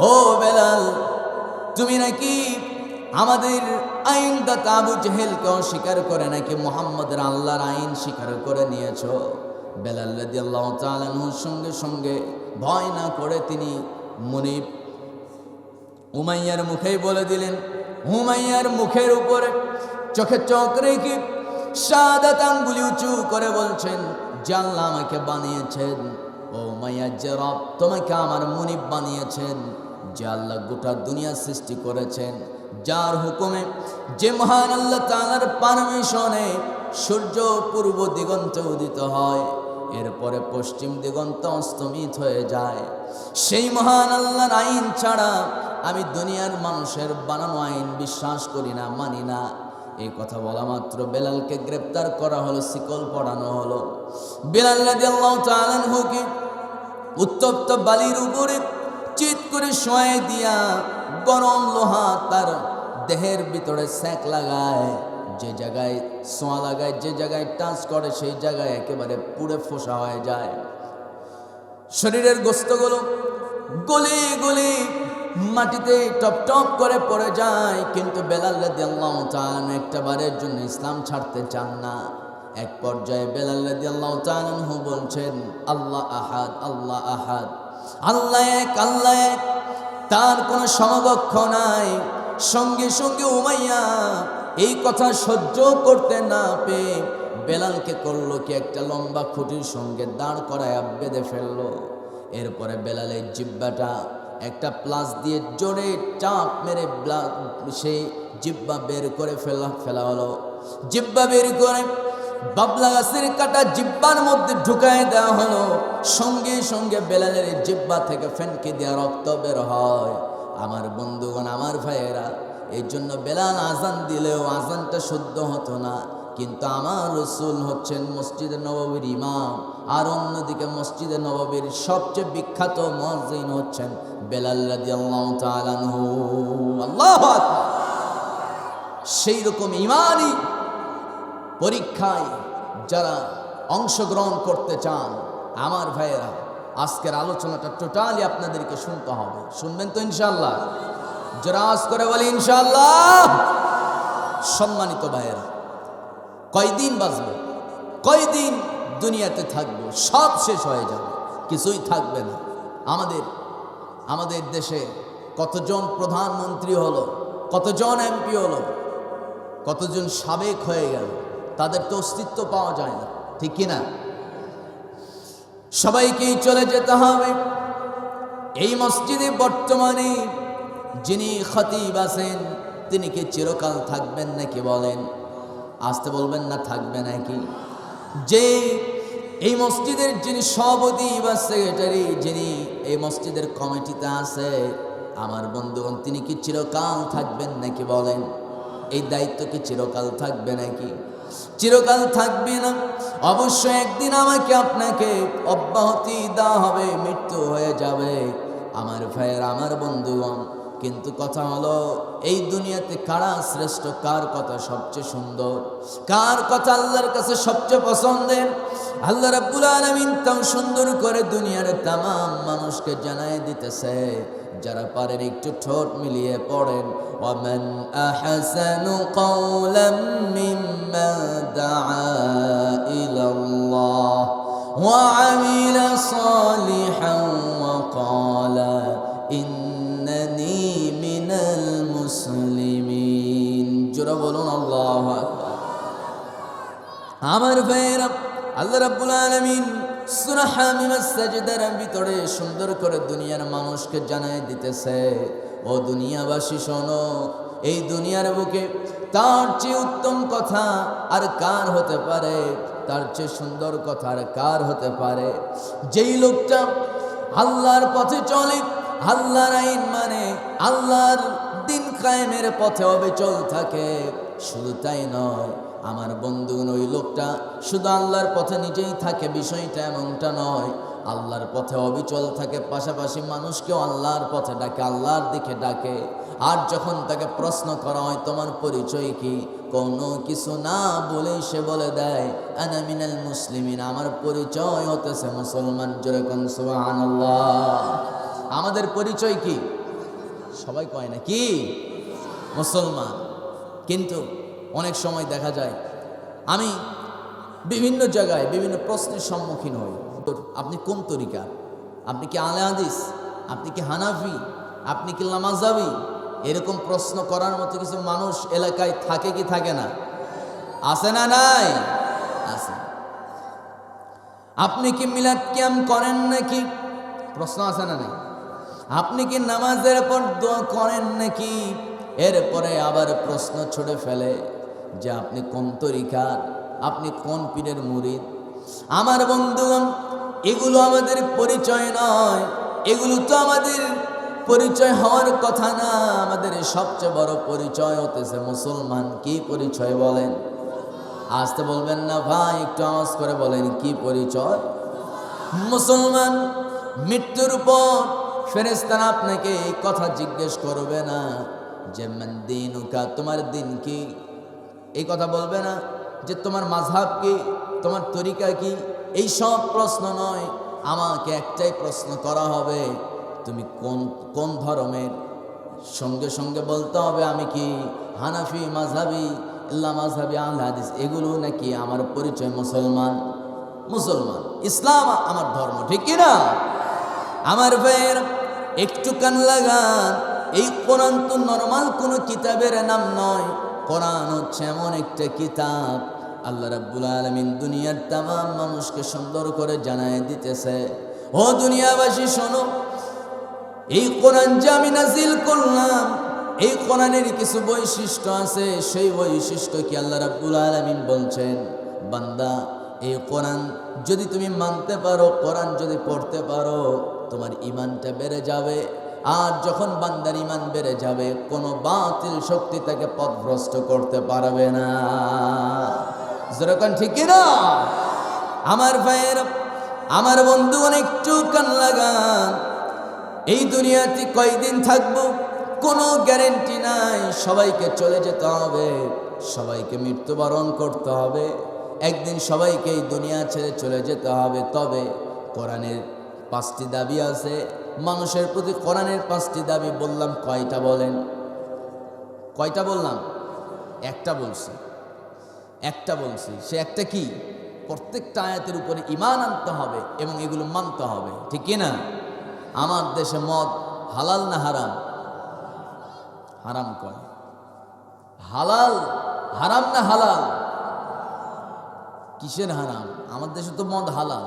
Speaker 1: ও বেলাল, তুমি নাকি আমাদের আইনদাতা আবু জেহেলকে অস্বীকার করে নাকি মুহাম্মাদের আল্লাহর আইন স্বীকার করে নিয়েছ। বেলাল রাদিয়াল্লাহু তাআলা আনহুর সঙ্গে সঙ্গে ভয় না করে তিনি মুনিব উমাইয়ার মুখেই বলে দিলেন। উমাইয়ার মুখের উপরে চোখে চোখ রেখে শাহাদাত আঙ্গুলি উঁচু করে বলছেন, যে আল্লাহ আমাকে বানিয়েছেন, ও উমাইয়া, যে রব তোমাকে আমার মুনিব বানিয়েছেন, যে আল্লাহ গোটা দুনিয়া সৃষ্টি করেছেন, যার হুকুমে, যে মহান আল্লাহ তাআলার পারমিশনে সূর্য পূর্ব দিগন্তে উদিত হয়, এরপরে পশ্চিম দিগন্তে অস্তমিত হয়ে যায়, সেই মহান আল্লাহর আইন ছাড়া আমি দুনিয়ার মানুষের বানানো আইন বিশ্বাস করি না, মানি না। এই কথা বলা মাত্র বেলালকে গ্রেপ্তার করা হলো, শিকল পরানো হলো। বেলাল রাদিয়াল্লাহু তাআলা আনহুকে উত্তপ্ত বালির উপরে চিৎ করে শোয়াই দিয়া গরম লোহা তার দেহের ভিতরে সেক লাগায়, যে জায়গায় সোয়া লাগায়, যে জায়গায় টাচ করে সেই জায়গায় একেবারে পুড়ে ফোসা হয়ে যায়। শরীরের গোস্তগুলো গলে গলে মাটিতে টপ টপ করে পড়ে যায়। কিন্তু বেলাল রাদিয়াল্লাহু তাআলা একটা বারের জন্য ইসলাম ছাড়তে চান না। এক পর্যায়ে বেলাল রাদিয়াল্লাহু তাআলা বলছেন, আল্লাহ আহাদ, আল্লাহ আহাদ, আল্লাহ এক, আল্লাহ এক, তার কোনো সমকক্ষ নাই। সঙ্গে সঙ্গে উমাইয়া এই কথা সহ্য করতে না পেয়ে বেলালকে করলো কি, একটা লম্বা খুঁটির সঙ্গে দাঁড় করায় বেঁধে ফেললো। এরপরে বেলালের জিব্বাটা একটা প্লাস দিয়ে জোরে চাপ মেরে সেই জিব্বা বের করে ফেলা হলো। জিব্বা বের করে বাবলা গাছের কাটা জিব্বার মধ্যে ঢুকায় দেওয়া হলো। সঙ্গে সঙ্গে বেলালের জিব্বা থেকে ফেনকে দেওয়া রক্ত বের হয়। আমার বন্ধুগণ, আমার ভাইয়েরা, এই জন্য বেলাল আজান দিলেও আজানটা শুদ্ধ হতো না। কিন্তু আমার রাসূল হচ্ছেন মসজিদে নববীর ইমাম, আর অন্যদিকে মসজিদে নববীর সবচেয়ে বিখ্যাত মুয়াজ্জিন হচ্ছেন বেলাল রাদিয়াল্লাহু তাআলা আনহু। আল্লাহু আকবার। সেই রকম ইমানি পরীক্ষায় যারা অংশগ্রহণ করতে চান, আমার ভাইয়েরা, আজকের আলোচনাটা টোটালি আপনাদেরকে শুনতে হবে। শুনবেন তো ইনশাআল্লাহ? যারা আজ করে বলি ইনশাআল্লাহ। সম্মানিত ভাইয়েরা, কয়দিন বাঁচবো, কয়দিন দুনিয়াতে থাকবো, সব শেষ হয়ে যাবে, কিছুই থাকবে না। আমাদের দেশে কতজন প্রধানমন্ত্রী হলো, কতজন এমপি হলো, কতজন সাবেক হয়ে গেল, তাদের তো অস্তিত্ব পাওয়া যায় না, ঠিক কিনা? সবাইকেই চলে যেতে হবে। এই মসজিদে বর্তমানে যিনি খতিব আছেন, তিনি কি চিরকাল থাকবেন নাকি? বলেন, আসতে বলবেন না, থাকবে নাকি? যে এই মসজিদের যিনি সভাপতি বা সেক্রেটারি, যিনি এই মসজিদের কমিটিতে আছে, আমার বন্ধুগণ, তিনি কি চিরকাল থাকবেন নাকি? বলেন, এই দায়িত্ব কি চিরকাল থাকবে নাকি? চিরকাল থাকবে না। অবশ্যই একদিন আমাকে আপনাকে অব্যাহতি দেওয়া হবে, মৃত্যু হয়ে যাবে। আমার ভাইয়ের, আমার বন্ধুগণ, কিন্তু কথা হলো, এই দুনিয়াতে কারা শ্রেষ্ঠ, কার কথা সবচেয়ে সুন্দর, কার কথা আল্লাহর কাছে সবচেয়ে পছন্দের? আল্লাহ রাব্বুল আলামিন তাও সুন্দর করে দুনিয়ার তামাম মানুষকে জানায় দিতেছে। যারা পারেন একটু ঠোঁট মিলিয়ে পড়েন, ওয়ামান আহসানু কাওলাম মিম্মান দাআ ইলাল্লাহ ওয়া আমিলা সালিহান ওয়া ক্বালা ইন্নানি মিনাল মুসলিমিন। জোরে বলুন আল্লাহু আকবার। আমার ভাইয়েরা, আল্লাহ রাব্বুল আলামিন সূরা হামিমের সাজদার ভিতরে সুন্দর করে দুনিয়ার মানুষকে জানায় দিতেছে, ও দুনিয়াবাসী শোনো, এই দুনিয়ার বুকে তার চেয়ে উত্তম কথা আর কার হতে পারে, তার চেয়ে সুন্দর কথা আর কার হতে পারে? যেই লোকটা আল্লাহর পথে চলে, আল্লাহর আইন মানে, আল্লাহর দিন কায়েমের পথে অবিচল থাকে। শুধু তাই নয়, আমার বন্ধু, ওই লোকটা শুধু আল্লাহর পথে নিজেই থাকে, বিষয়টা এমনটা নয়। আল্লাহর পথে অবিচল থাকে, পাশাপাশি মানুষকেও আল্লাহর পথে ডাকে, আল্লাহর দিকে ডাকে। আর যখন তাকে প্রশ্ন করা হয়, তোমার পরিচয় কি, কোনো কিছু না বলে সে বলে দেয়, আনা মিনাল মুসলিমিন, আমার পরিচয় হতেছে মুসলমান। জোরে কোন সুবহানাল্লাহ। আমাদের পরিচয় কি? সবাই কয় না কি? মুসলমান। কিন্তু অনেক সময় দেখা যায়, আমি বিভিন্ন জায়গায় বিভিন্ন প্রশ্নের সম্মুখীন হই। আপনি কোন তরিকা? আপনি কি আহলে হাদিস? আপনি কি হানাফি? আপনি কি লামাজাবি? এরকম প্রশ্ন করার মতো কিছু মানুষ এলাকায় থাকে কি থাকে না? আছে না নাই? আছে। আপনি কি মিলাদ কিয়াম করেন নাকি? প্রশ্ন আছে না নাই? আপনি কি নামাজের পর দোয়া করেন নাকি? এরপরে আবার প্রশ্ন ছুড়ে ফেলে যে আপনি কোন তরিকার, আপনি কোন পীরের মুরিদ। আমার বন্ধুগণ, এগুলো আমাদের পরিচয় নয়, এগুলো তো আমাদের পরিচয় হওয়ার কথা না। আমাদের সবচেয়ে বড় পরিচয় হতেছে মুসলমান। কি পরিচয় বলেন? আসতে বলবেন না ভাই, একটু আওয়াজ করে বলেন কি পরিচয়? মুসলমান। মৃত্যুর পর ফেরেশতারা আপনাকে এই কথা জিজ্ঞেস করবে না যে মান দীনুকা, তোমার দিন কি। এই কথা বলবে না যে তোমার মাযহাব কি, তোমার তরিকা কি। এই সব প্রশ্ন নয়, আমাকে একটাই প্রশ্ন করা হবে, তুমি কোন ধর্মের। সঙ্গে সঙ্গে বলতে হবে আমি কি হানাফি মাযহাবি, ইল্লা মাযহাবি আহলে হাদিস, এগুলো নাকি আমার পরিচয় মুসলমান। মুসলমান, ইসলাম আমার ধর্ম, ঠিক কি না? আমার ভাইয়ের একটু কান লাগান, এই কোরআন তো নরমাল কোনো কিতাবের নাম নয়। কোরআন হচ্ছে এমন একটা কিতাব, আল্লাহ রাব্বুল আলামিন দুনিয়ার তামাম মানুষকে সুন্দর করে জানায় দিতেছে, ও দুনিয়াবাসী শোনো, এই কোরআন যে আমি নাজিল করলাম, এই কোরআনের কিছু বৈশিষ্ট্য আছে। সেই বৈশিষ্ট্য কি আল্লাহ রাব্বুল আলামিন বলছেন, বান্দা এই কোরআন যদি তুমি মানতে পারো, কোরআন যদি পড়তে পারো, তোমার ঈমানটা বেড়ে যাবে। আর যখন বান্দার ঈমান বেড়ে যাবে, কোনো বাতিল শক্তি তাকে পথভ্রষ্ট করতে পারবে না। যেরকম ঠিক কিনা? আমার ভাইয়ের, আমার বন্ধুগণ, একটু কান লাগান। এই দুনিয়াতে কয়দিন থাকবো কোনো গ্যারেন্টি নাই। সবাইকে চলে যেতে হবে, সবাইকে মৃত্যুবরণ করতে হবে, একদিন সবাইকে এই দুনিয়া ছেড়ে চলে যেতে হবে। তবে কোরআনের 5টি দাবি আছে মানুষের প্রতি। কোরআনের 5টি দাবি বললাম, কয়টা বলেন? কয়টা বললাম? একটা বলছি। সে একটা কি? প্রত্যেকটা আয়াতের উপরে ঈমান আনতে হবে এবং এগুলো মানতে হবে, ঠিক কি না? আমার দেশে মদ হালাল না হারাম? হারাম কয়। হালাল হারাম না হালাল? কিসের হারাম? আমার দেশে তো মদ হালাল।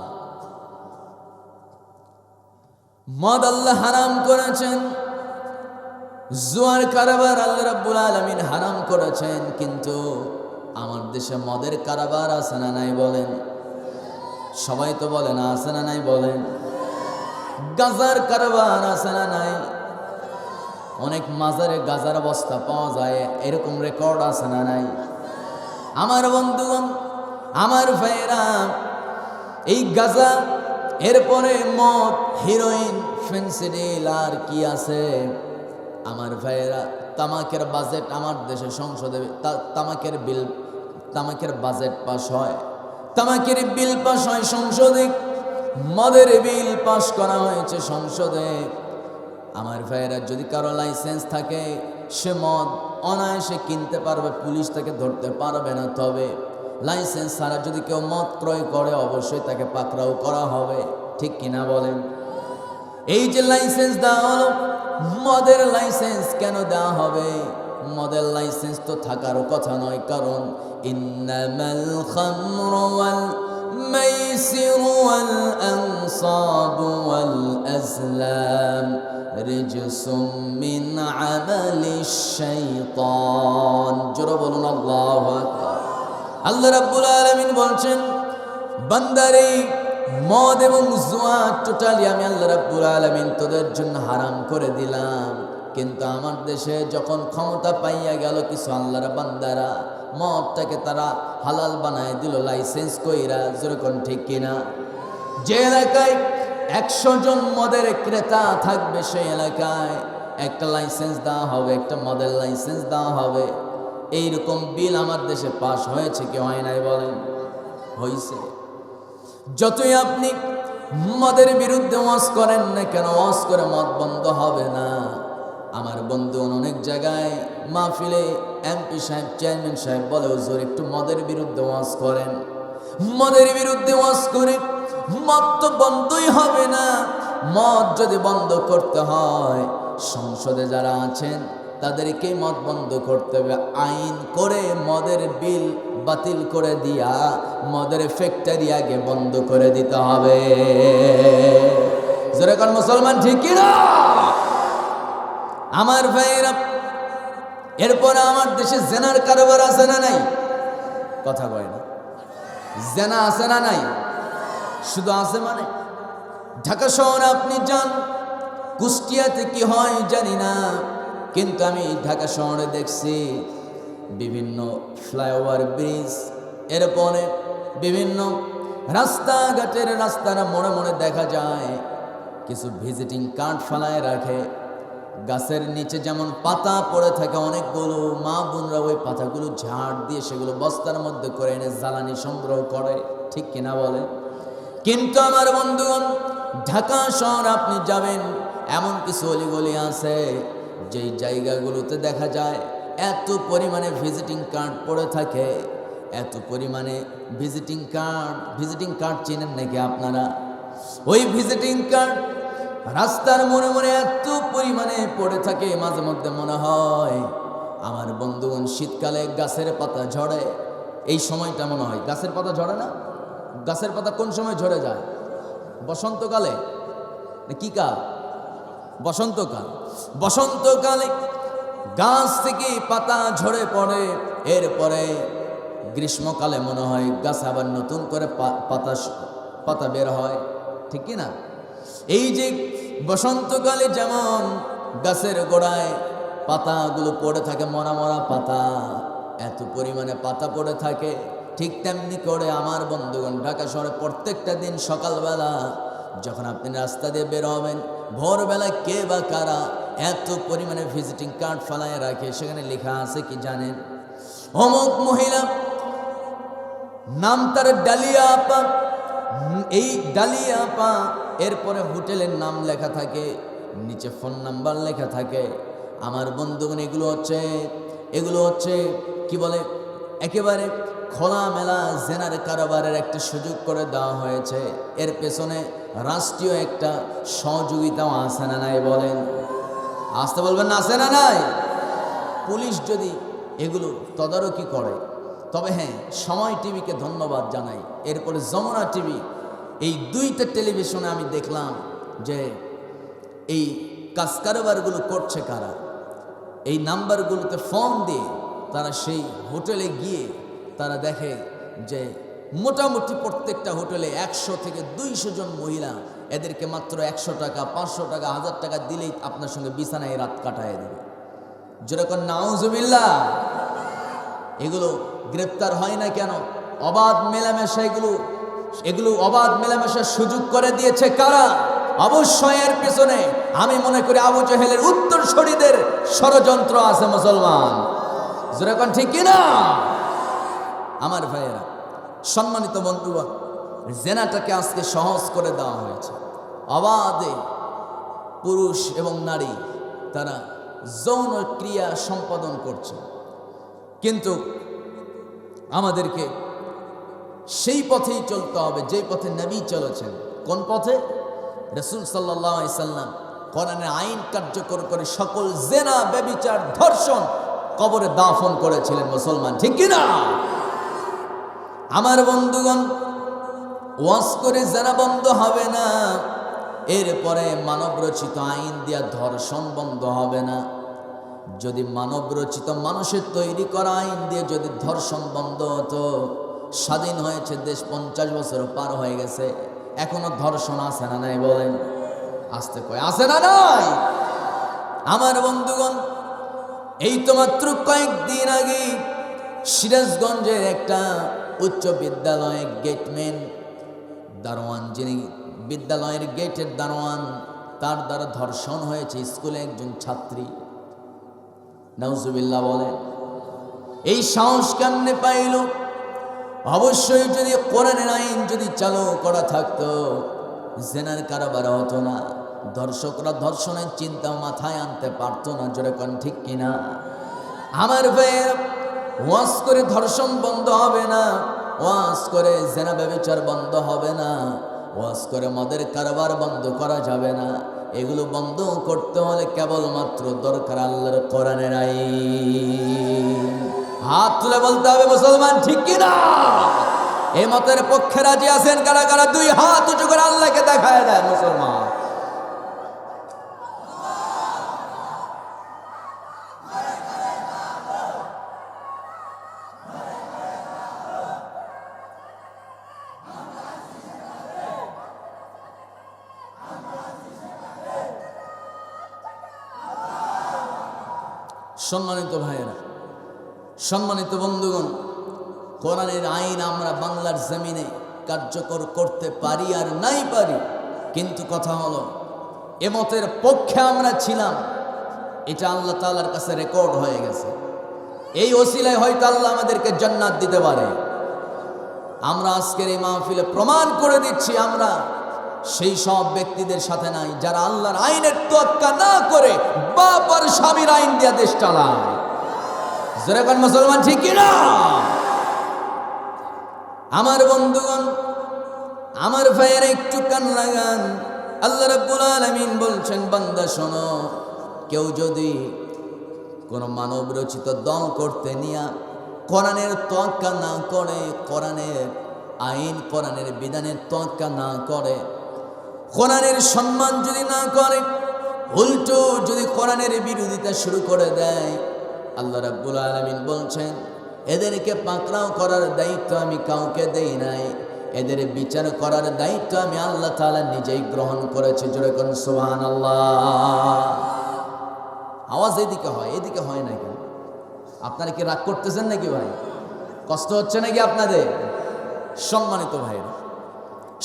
Speaker 1: মদ আল্লাহ হারাম করেছেন, জুয়ার কারবার আল্লাহ রাব্বুল আলামিন হারাম করেছেন। কিন্তু আমার দেশে মদের কারবার আছে না নাই বলেন? সবাই তো বলে না, আছে না নাই বলেন? গাজার কারবার আছে না নাই? অনেক মাজারে গাজার বস্তা পাওয়া যায়, এরকম রেকর্ড আছে না নাই? আমার বন্ধুগণ, আমার ভাইয়েরা, এই গাজা, এরপরে মদ, হিরোইন, ফেন্সিডিল, আর কি আছে আমার ভাইয়েরা? তামাকের বাজেট আমার দেশে সংসদে, তামাকের বাজেট পাস হয়, তামাকের বিল পাস হয় সংসদে, মদের বিল পাস করা হয়েছে সংসদে। আমার ভাইয়েরা, যদি কারো লাইসেন্স থাকে সে মদ অনায়াসে কিনতে পারবে, পুলিশ তাকে ধরতে পারবে না। তবে লাইসেন্স ছাড়া যদি কেউ মদ ক্রয় করে, অবশ্যই তাকে পাকড়াও করা হবে, ঠিক কিনা বলেন? এই যে লাইসেন্স দেওয়া হলো, মদের লাইসেন্স কেন দেওয়া হবে? মদের লাইসেন্স তো থাকারও কথা নয়, কারণ ইন্নামাল খামরু ওয়াল মাইসিরু ওয়াল আনসাবু ওয়াল আজলাম রিজসুম মিন আমালিশ শাইতান। জোরে বলুন আল্লাহু আকবার। আল্লাহ রাব্বুল আলামিন বলছেন, বান্দারে মদ এবং জুয়া টোটালি আমি আল্লাহ রাব্বুল আলামিন তোদের জন্য হারাম করে দিলাম। কিন্তু আমার দেশে যখন ক্ষমতা পাইয়া গেল, কিছু আল্লাহর বান্দারা মদটাকে তারা হালাল বানায় দিল লাইসেন্স কইরা। যেরকম ঠিক কিনা? যে এলাকায় 100 জন মদের ক্রেতা থাকবে, সেই এলাকায় একটা লাইসেন্স দেওয়া হবে, একটা মদের লাইসেন্স দেওয়া হবে। এইরকম বিল আমার দেশে পাশ হয়েছে কি হয় নাই বলেন? হয়েছে। যতই আপনি মদের বিরুদ্ধে ওয়াজ করেন না কেন, ওয়াজ করে মদ বন্ধ হবে না। আমার বন্ধু অনেক জায়গায় মাহফিলে এমপি সাহেব, চেয়ারম্যান সাহেব বলে, হুজুর একটু মদের বিরুদ্ধে ওয়াজ করেন। মদের বিরুদ্ধে ওয়াজ করে মদ তো বন্ধই হবে না। মদ যদি বন্ধ করতে হয়, সংসদে যারা আছেন তাদেরকে মদ বন্ধ করতে হবে। আইন করে মদের বিল বাতিল করে দিয়া মদের ফ্যাক্টরি আগে বন্ধ করে দিতে হবে। যেরকম মুসলমান, ঠিক কিনা? আমার ভাইরা, এরপরে আমার দেশে জেনার কারবার আছে না নাই? কথা কয় না। জেনা আছে না নাই? শুধু আছে মানে? ঢাকা শহরে আপনি যান, কুষ্টিয়াতে কি হয় জানি না, কিন্তু আমি ঢাকা শহরে দেখছি বিভিন্ন ফ্লাইওভার, ব্রিজ, এরপরে বিভিন্ন রাস্তাঘাটের রাস্তার মোড়ে মোড়ে দেখা যায় কিছু ভিজিটিং কার্ড ফেলায় রাখে। গাছের নিচে যেমন পাতা পড়ে থাকে অনেকগুলো, মা বোনরা ওই পাতাগুলো ঝাড় দিয়ে সেগুলো বস্তার মধ্যে করে এনে জ্বালানি সংগ্রহ করে, ঠিক কিনা বলে? কিন্তু আমার বন্ধুগণ, ঢাকা শহর আপনি যাবেন, এমন কিছু অলিগলি আছে যেই জায়গাগুলোতে দেখা যায় এত পরিমাণে ভিজিটিং কার্ড পড়ে থাকে, এত পরিমাণে ভিজিটিং কার্ড চেনেন নাকি আপনারা? ওই ভিজিটিং কার্ড রাস্তার মোড়ে মোড়ে এত পরিমাণে পড়ে থাকে, মাঝে মধ্যে মনে হয় আমার বন্ধুগণ শীতকালে গাছের পাতা ঝরে, এই সময়টা মনে হয় গাছের পাতা ঝরে না? গাছের পাতা কোন সময় ঝরে যায়? বসন্তকালে কি কাল? বসন্তকাল। বসন্তকালে গাছ থেকে পাতা ঝরে পড়ে, এরপরে গ্রীষ্মকালে মনে হয় গাছ আবার নতুন করে পাতা বের হয়, ঠিক কি না? এই যে বসন্তকালে যেমন গাছের গোড়ায় পাতাগুলো পড়ে থাকে, মরা মরা পাতা, এত পরিমাণে পাতা পড়ে থাকে, ঠিক তেমনি করে আমার বন্ধুগণ ঢাকা শহরে প্রত্যেকটা দিন সকালবেলা যখন আপনি রাস্তা দিয়ে বের হবেন, ভোরবেলা কে বা কারা এত পরিমাণে ভিজিটিং কার্ড ফেলায় রাখে, সেখানে লেখা আছে কি জানেন? অমুক মহিলা, নাম তার ডালিয়া আপা, এই ডালিয়া আপা, এরপরে হোটেলের নাম লেখা থাকে, নিচে ফোন নাম্বার লেখা থাকে। আমার বন্ধুগণ এগুলো হচ্ছে কি বলে, একেবারে খোলামেলা জেনার কারবারের একটা সুযোগ করে দেওয়া হয়েছে। এর পেছনে রাষ্ট্রীয় একটা সহযোগিতাও আছে না নাই? বলেন, আসতে বলবেন না, আছে না নাই? পুলিশ যদি এগুলো তদারকি করে, তবে হ্যাঁ, সময় টিভিকে ধন্যবাদ জানাই, এরপরে যমুনা টিভি, এই দুইটা টেলিভিশনে আমি দেখলাম যে এই কাজ কারবারগুলো করছে কারা। এই নাম্বারগুলোতে ফোন দিয়ে তারা সেই হোটেলে গিয়ে তারা দেখে যে মোটামুটি প্রত্যেকটা হোটেলে 100 থেকে 200 জন মহিলা, এদেরকে মাত্র 100 টাকা, 500 টাকা, 1000 টাকা দিলেই আপনার সঙ্গে বিছানায় রাত কাটায় দেবে। যেরকম নাউজুবিল্লাহ, এগুলো গ্রেপ্তার হয় না কেন? অবাধ মেলামেশা, এগুলো অবাধ মেলামেশার সুযোগ করে দিয়েছে কারা? অবশ্যই এর পিছনে আমি মনে করি আবু জেহেলের উত্তরসূরিদের ষড়যন্ত্র আছে মুসলমান। যেরকম ঠিক কিনা? আমার ভাইয়েরা, সম্মানিত বন্ধুগণ, জেনাটাকে আজকে সহজ করে দেওয়া হয়েছে। অবাধে পুরুষ এবং নারী তারা যৌন ক্রিয়া সম্পাদন করছে, কিন্তু আমাদেরকে সেই পথেই চলতে হবে যেই পথে নবী চলেছেন। কোন পথে? রাসূল সাল্লাল্লাহু আলাইহি সাল্লাম কোরআনের আইন কার্যকর করে সকল জেনা, ব্যভিচার, ধর্ষণ কবরে দাফন করেছিলেন মুসলমান, ঠিক কি না? আমার বন্ধুগণ, ওয়াজ করে জেনা বন্ধ হবে না, এরপরে মানবরচিত আইন দিয়া ধর্ষণ বন্ধ হবে না। যদি মানবরচিত মানুষের তৈরি করা আইন দিয়ে যদি ধর্ষণ বন্ধ হতো, স্বাধীন হয়েছে দেশ, 50 বছর পার হয়ে গেছে, এখনো ধর্ষণ আছে না নাই? বলেন, আসতে কয় আছে না নাই? আমার বন্ধুগণ, এই তো মাত্র কয়েকদিন আগে সিরাজগঞ্জের একটা উচ্চ বিদ্যালয়ের গেটম্যান, দারোয়ান, যিনি বিদ্যালয়ের গেটের দারোয়ান, তার দ্বারা ধর্ষণ হয়েছে স্কুলে একজন ছাত্রী। নাউজুবিল্লাহ বলেন। এই সাহস কেমনে পাইল? অবশ্যই যদি কোরআনের আইন যদি চালু করা থাকতো, জেনার কারবার হতো না, ধর্ষকরা ধর্ষণের চিন্তা মাথায় আনতে পারতো না। জোরে কোন ঠিক কিনা? আমার ভাইয়ের, ওয়াজ করে ধর্ষণ বন্ধ হবে না, ওয়াজ করে জেনা ব্যভিচার বন্ধ হবে না, ওয়াজ করে মদের কারবার বন্ধ করা যাবে না। এগুলো বন্ধ করতে হলে কেবলমাত্র দরকার আল্লাহর কোরআনের আইন। হাত তুলে বলতে হবে মুসলমান, ঠিক কিনা? এই মতের পক্ষে রাজি আছেন কারা কারা? 2 হাত উঁচু করে আল্লাহকে দেখায় দেয় মুসলমান। সম্মানিত ভাইয়েরা, সম্মানিত বন্ধুগণ, কোরআনের আইন আমরা বাংলার জমিনে কার্যকর করতে পারি আর নাই পারি, কিন্তু কথা হলো এ মতের পক্ষে আমরা ছিলাম, এটা আল্লাহ তাআলার কাছে রেকর্ড হয়ে গেছে। এই ওসিলায় হয়তো আল্লাহ আমাদেরকে জান্নাত দিতে পারে। আমরা আজকের এই মাহফিলে প্রমাণ করে দিচ্ছি আমরা সেই সব ব্যক্তিদের সাথে নাই যারা আল্লাহর আইনের তোয়াক্কা না করে বাপ আর স্বামীর আইন দিয়ে দেশ চালায়। যেরকম মুসলমান ঠিক কিনা? আমার বন্ধুগণ, আমার ভাইয়েরা একটু কান লাগান। আল্লাহ রাব্বুল আলামিন বলছেন, বান্দা শোনো, কেউ যদি কোন মানব রচিত দল করতে নিয়া কোরআনের তোয়াক্কা না করে, কোরআনের আইন কোরআনের বিধানের তোয়াক্কা না করে, কোরআনের সম্মান যদি না করে, উল্টো যদি কোরআনের বিরোধিতা শুরু করে দেয়, আল্লাহ রাব্বুল আলামিন বলছেন এদেরকে পাকড়াও করার দায়িত্ব আমি কাউকে দেই নাই, এদের বিচার করার দায়িত্ব আমি আল্লাহ তাআলা নিজেই গ্রহণ করেছি। জোরে কোন সুবহানাল্লাহ। আওয়াজ এদিকে হয়, এদিকে হয় না কেন? আপনারা কি রাগ করতেছেন নাকি ভাই? কষ্ট হচ্ছে নাকি আপনাদের? সম্মানিত ভাইরা,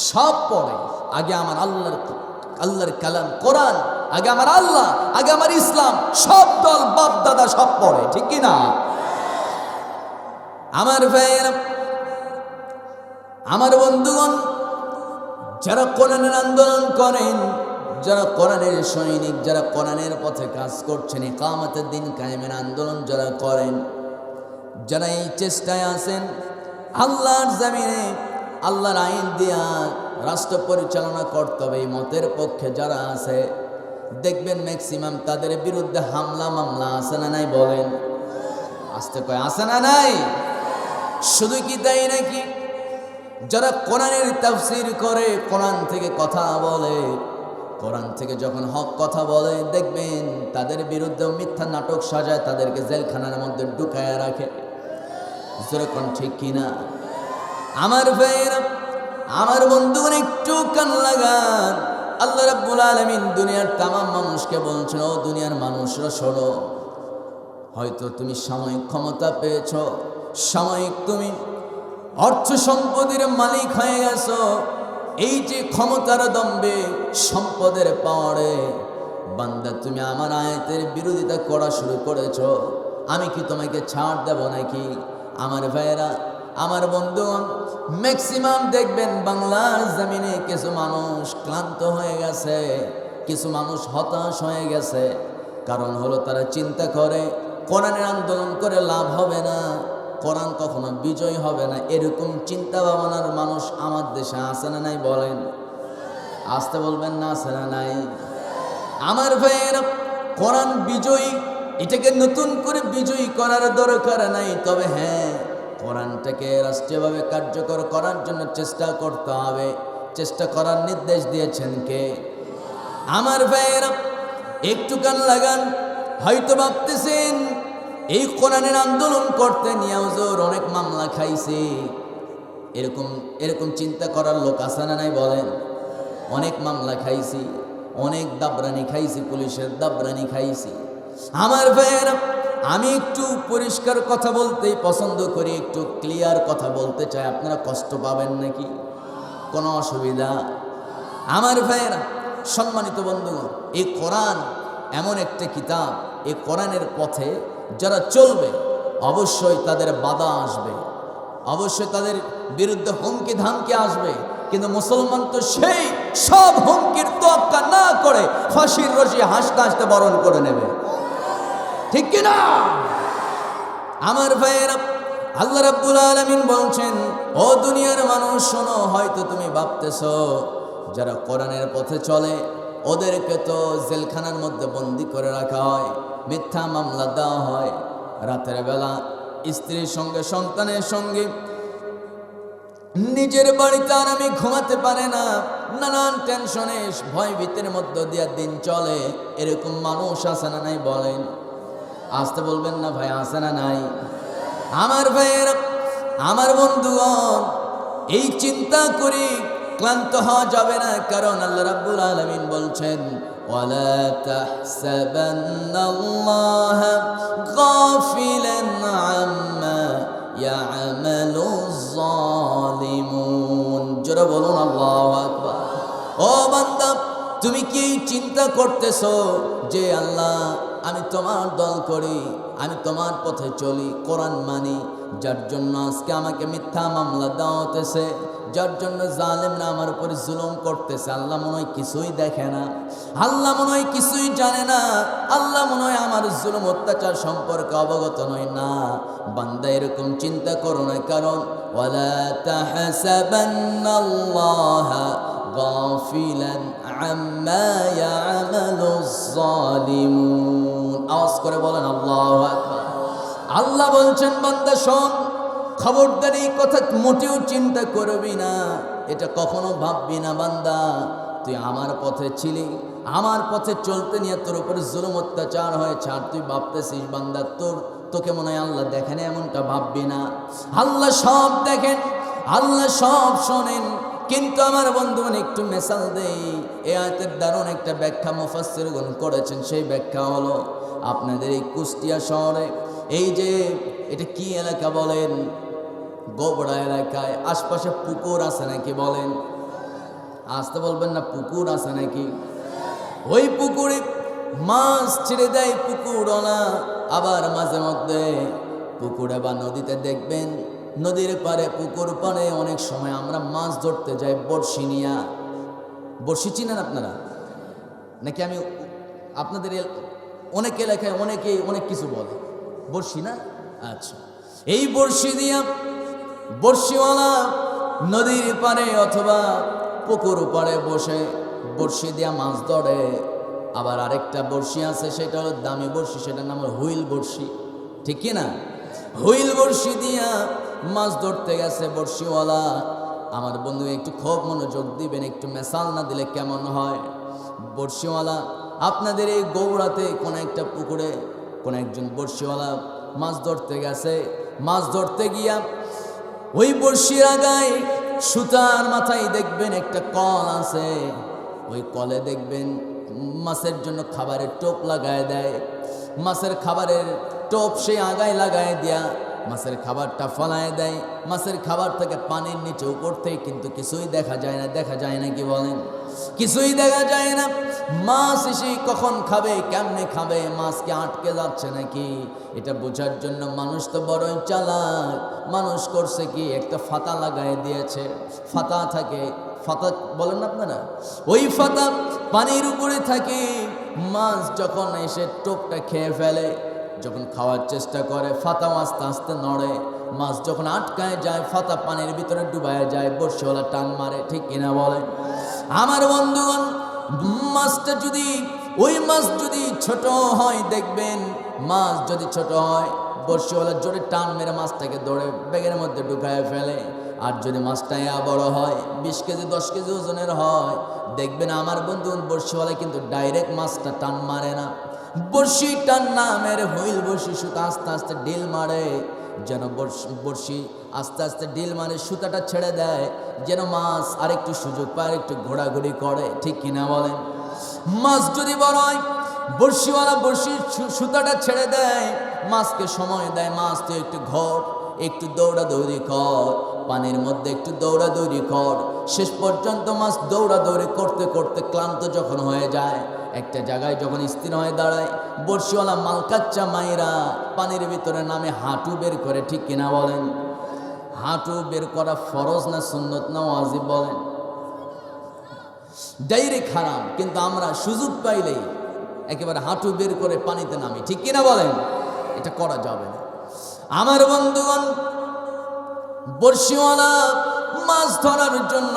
Speaker 1: সব পরে আগে আমার আল্লাহর কালাম কোরআন, আগে আমার আল্লাহ, আগে আমার ইসলাম। সব দল বাপ দাদা সব পরে, ঠিক কি না? আমার ভাইয়েরা, আমার বন্ধুগণ, যারা কোরআনের আন্দোলন করেন, যারা কোরআনের সৈনিক, যারা কোরআনের পথে কাজ করছেন, ইকামতের দিন কায়েমের আন্দোলন যারা করেন, যারা এই চেষ্টায় আছেন আল্লাহর জমিনে আল্লাহর আইন দিয়া রাষ্ট্র পরিচালনা করতে হবে, এই মতের পক্ষে যারা আছে, দেখবেন ম্যাক্সিমাম তাদের বিরুদ্ধে হামলা মামলা আছে না নাই? বলেন, আসতে কয় আছে না নাই? শুধু কি তাই নাকি? যারা কোরআনের তাফসীর করে, কোরআন থেকে কথা বলে, কোরআন থেকে যখন হক কথা বলে, দেখবেন তাদের বিরুদ্ধে মিথ্যা নাটক সাজায়, তাদেরকে জেলখানার মধ্যে ঢুকায় রাখে। যেরকম ঠিক কিনা? আমার ভাইয়েরা, আমার বন্ধুগণ, একটু কান লাগান। আল্লাহ রাব্বুল আলামিন দুনিয়ার তামাম মানুষকে বলছেন, ও দুনিয়ার মানুষরা শোনো, হয়তো তুমি সাময়িক ক্ষমতা পেয়েছ, সাময়িক তুমি অর্থ সম্পদের মালিক হয়ে গেছো, এই যে ক্ষমতার দম্বে, সম্পদের পাওয়ারে বান্দা তুমি আমার আয়াতের বিরোধিতা করা শুরু করেছ, আমি কি তোমাকে ছাড় দেব নাকি? আমার ভাইয়েরা, আমার বন্ধুগণ, ম্যাক্সিমাম দেখবেন বাংলার জমিনে কিছু মানুষ ক্লান্ত হয়ে গেছে, কিছু মানুষ হতাশ হয়ে গেছে। কারণ হলো তারা চিন্তা করে কোরআনের আন্দোলন করে লাভ হবে না, কোরআন কখনো বিজয় হবে না। এরকম চিন্তা ভাবনার মানুষ আমার দেশে আছে না নাই? বলেন, আসতে বলবেন না, আছে না নাই? আমার ভাইয়েরা, কোরআন বিজয়ী, এটাকে নতুন করে বিজয়ী করার দরকার নাই। তবে হ্যাঁ, কোরআনটাকে রাষ্ট্রীয়ভাবে কার্যকর করার জন্য চেষ্টা করতে হবে। চেষ্টা করার নির্দেশ দিয়েছেন কে? আমার ভাইয়েরা, একটু কান লাগান। হয়তো ভাবতেছেন এই কোরআনের আন্দোলন করতে নিয়ে হুজুর অনেক মামলা খাইছে, এরকম চিন্তা করার লোক আছে না নাই? বলেন, অনেক মামলা খাইছি, অনেক দাবরানি খাইছি, পুলিশের দাবরানি খাইছি। আমার ভাইয়েরা, আমি একটু পরিষ্কার কথা বলতেই পছন্দ করি, একটু ক্লিয়ার কথা বলতে চাই। আপনারা কষ্ট পাবেন নাকি? কোনো অসুবিধা? আমার ভাইয়েরা, সম্মানিত বন্ধুগণ, এই কোরআন এমন একটা কিতাব, এই কোরআনের পথে যারা চলবে অবশ্যই তাদের বাধা আসবে, অবশ্যই তাদের বিরুদ্ধে হুমকি ধামকি আসবে। কিন্তু মুসলমান তো সেই সব হুমকির তোয়াক্কা না করে ফাঁসির রশি হাসতে হাসতে বরণ করে নেবে, ঠিক কিনা? আমার ভাইয়েরা, আল্লাহ রাব্বুল আলামিন বলছেন, ও দুনিয়ার মানুষ শোনো, হয়তো তুমি ভাবতেছো যারা কোরআনের পথে চলে ওদেরকে তো জেলখানার মধ্যে বন্দি করে রাখা হয়, মিথ্যা মামলা দেওয়া হয়, রাতের বেলা স্ত্রীর সঙ্গে সন্তানের সঙ্গে নিজের বাড়িতে আরামে ঘুমাতে পারে না, নানান টেনশনে ভয় ভীতির মধ্য দিয়ে দিন চলে। এরকম মানুষ আছে না নাই? বলেন, আসতে বলবেন না ভাই, আছে না নাই? আমার ভাইয়েরা, আমার বন্ধুগণ, এই চিন্তা করি ক্লান্ত হওয়া যাবে না, কারণ আল্লাহ রাব্বুল আলামিন বলছেন ওয়ালা তাহসাবান্নাল্লাহা গাফিলান আম্মা ইয়ামালুজ জালিমুন। জোরে বলুন আল্লাহু আকবার। ও বান্দা, তুমি কি চিন্তা করতেছো যে আল্লাহ আমি তোমার দল করি, আমি তোমার পথে চলি, কোরআন মানি, যার জন্য আজকে আমাকে মিথ্যা মামলা দেওয়া হতেছে, যার জন্য জালেমরা আমার উপরে জুলুম করতেছে, আল্লাহ মনে হয় কিছুই দেখে না, আল্লাহ মনে হয় কিছুই জানে না, আল্লাহ মনে হয় আমার জুলুম অত্যাচার সম্পর্কে অবগত নয় না। বান্দা এরকম চিন্তা করো না, কারণ ওয়ালা তাহসাবান্নাল্লাহা গাফিলান আম্মা ইয়ামালুজ জালিমুন। আওয়াজ করে বলেন আল্লাহু আকবার। আল্লাহ বলছেন বান্দা শোন, খবরদার এই কথা মোটেও চিন্তা করবি না, এটা কখনো ভাববি না বান্দা, তুই আমার পথে ছিলি, আমার পথে চলতে নিয়ে তোর উপরে জুলুম অত্যাচার হয়েছে, আর তুই ভাবতেছিস বান্দা তোকে মনে হয় আল্লাহ দেখেন, এমনটা ভাববি না। আল্লাহ সব দেখেন, আল্লাহ সব শোনেন। কিন্তু আমার বন্ধুগণ একটু মেসাল দেই, এই আয়াতের দারুণ একটা ব্যাখ্যা মুফাসসিরগণ করেছেন। সেই ব্যাখ্যা হলো, আপনাদের এই কুষ্টিয়া শহরে এই যে এটা কি এলাকা বলেন, গোবড়া এলাকায় আশপাশে পুকুর আছে নাকি বলেন? আসতে বলবেন না, পুকুর আছে নাকি? ওই পুকুরে মাছ ছেড়ে দেয় পুকুরওয়ালা, আবার মাঝে মধ্যে পুকুরে বা নদীতে দেখবেন, নদীর পারে পুকুর পারে অনেক সময় আমরা মাছ ধরতে যাই বড়শি নিয়া। বড়শি চিনেন আপনারা নাকি? আমি আপনাদের অনেক এলাকায় অনেকেই অনেক কিছু বলে, বড়শি না? আচ্ছা, এই বড়শি দিয়া বড়শিওয়ালা নদীর পারে অথবা পুকুর পাড়ে বসে বড়শি দিয়া মাছ ধরে। আবার আরেকটা বড়শি আছে, সেটা হলো দামি বড়শি, সেটার নাম হলো হুইল বড়শি, ঠিক কি না? হুইল বড়শি দিয়া মাছ ধরতে গেছে বড়শিওয়ালা। আমার বন্ধু একটু খুব মনোযোগ দিবেন, একটু মেসাল না দিলে কেমন হয়। বড়শিওয়ালা আপনাদের এই গৌড়াতে কোনো একটা পুকুরে কোনো একজন বড়শিওয়ালা মাছ ধরতে গেছে। মাছ ধরতে গিয়া ওই বড়শির আগায় সুতার মাথায় দেখবেন একটা কল আছে, ওই কলে দেখবেন মাছের জন্য খাবারের টোপ লাগায় দেয়। মাছের খাবারের টোপ সেই আগায় লাগায় দিয়া মাছের খাবারটা ফলায় দেয়। মাছের খাবার থেকে পানির নিচে উপর থেকে কিন্তু কিছুই দেখা যায় না। দেখা যায় না কি বলেন? কিছুই দেখা যায় না। মাছ এসে কখন খাবে, কেমনে খাবে, মাছকে আটকে যাচ্ছে নাকি, এটা বোঝার জন্য মানুষ তো বড়ই চালাক। মানুষ করছে কি, একটা ফাতা লাগায় দিয়েছে। ফাতা থাকে, ফাতা বলেন আপনারা, ওই ফাতা পানির উপরে থাকে। মাছ যখন এসে টোপটা খেয়ে ফেলে, যখন খাওয়ার চেষ্টা করে, ফাতাও আস্তে আস্তে নড়ে। মাছ যখন আটকায় যায়, ফাতা পানির ভিতরে ডুবায় যায়, বড়শিওয়ালা টান মারে, ঠিক কিনা বলেন? আমার বন্ধুগণ, মাছটা যদি ওই মাছ যদি ছোট হয়, দেখবেন মাছ যদি ছোট হয়, বড়শিওয়ালা জোরে টান মেরে মাছটাকে ধরে ব্যাগের মধ্যে ঢুকায় ফেলে। আর যদি মাছটা বড় হয়, 20 কেজি 10 কেজি ওজনের হয়, দেখবেন আমার বন্ধুগণ বড়শিওয়ালা কিন্তু ডাইরেক্ট মাছটা টান মারে না, বড়শি টান না মেরে হুইল বড়শি সুতা আস্তে আস্তে ডিল মারে, যেন বড়শি আস্তে আস্তে ডিল মারে, সুতাটা ছেড়ে দেয়, যেন মাছ আরেকটু সুযোগ পায়, একটু ঘোরাঘুরি করে, ঠিক কিনা বলেন? মাছ যদি বড় হয়, বড়শিওয়ালা বড়শির সুতাটা ছেড়ে দেয়, মাছকে সময় দেয়, মাছ তো একটু ঘর, একটু দৌড়াদৌড়ি কর, পানির মধ্যে একটু দৌড়াদৌড়ি কর। শেষ পর্যন্ত মাছ দৌড়াদৌড়ি করতে করতে ক্লান্ত যখন হয়ে যায়, একটা জায়গায় যখন স্থির হয়ে দাঁড়ায়, বড়শিওয়ালা মালকাচ্চা মাইরা পানির ভিতরে নামে হাঁটু বের করে, ঠিক কিনা বলেন? হাঁটু বের করা ফরজ না সুন্নত না ওয়াজিব বলেন? ডাইরেক্ট হারাম, কিন্তু আমরা সুযোগ পাইলেই একেবারে হাঁটু বের করে পানিতে নামি, ঠিক কিনা বলেন? এটা করা যাবে না। আমার বন্ধুগণ, বড়শিওয়ালা মাছ ধরার জন্য,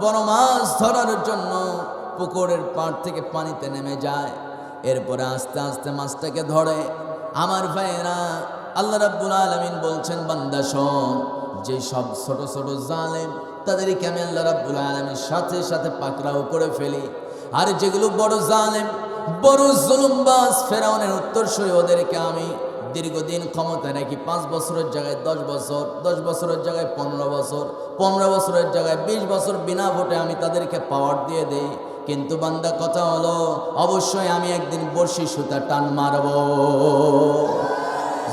Speaker 1: বড় মাছ ধরার জন্য পুকুরের পাড় থেকে পানিতে নেমে যায়। এরপরে আস্তে আস্তে মাছটাকে ধরে। আমার ভাইয়েরা, আল্লাহ রাব্বুল আলামিন বলছেন, বান্দা শোন, যে সব ছোট ছোট জালেম তাদেরকে আমি আল্লাহ রাব্বুল আলামিন সাথে সাথে পাকড়াও করে ফেলি। আর যেগুলো বড় জালেম, বড় জুলুমবাজ, ফেরাউনের উত্তরসূরি, ওদেরকে আমি দীর্ঘদিন ক্ষমতায় নাকি 5 বছরের জায়গায় 10 বছর, 10 বছরের জায়গায় 15 বছর, 15 বছরের জায়গায় 20 বছর বিনা ভোটে আমি তাদেরকে পাওয়ার দিয়ে দেই। কিন্তু বান্দা কথা হলো, অবশ্যই আমি একদিন বর্ষি সুতা টান মারব।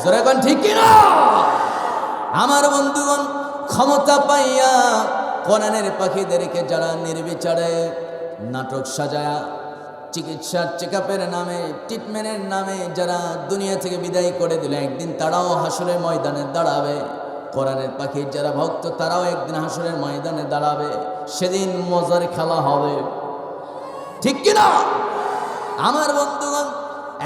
Speaker 1: জোরে কোন ঠিক কিনা? আমার বন্ধুগণ, ক্ষমতা পাইয়া কোরআনের পাখিদেরকে যারা নির্বিচারে নাটক সাজায়া চিকিৎসার চেকআপের নামে, ট্রিটমেন্টের নামে যারা দুনিয়া থেকে বিদায় করে দিল, একদিন তারাও হাসরের ময়দানে দাঁড়াবে। কোরআনের পাখির যারা ভক্ত তারাও একদিন হাসরের ময়দানে দাঁড়াবে। সেদিন মজার খেলা হবে, ঠিক কিনা? আমার বন্ধুগণ,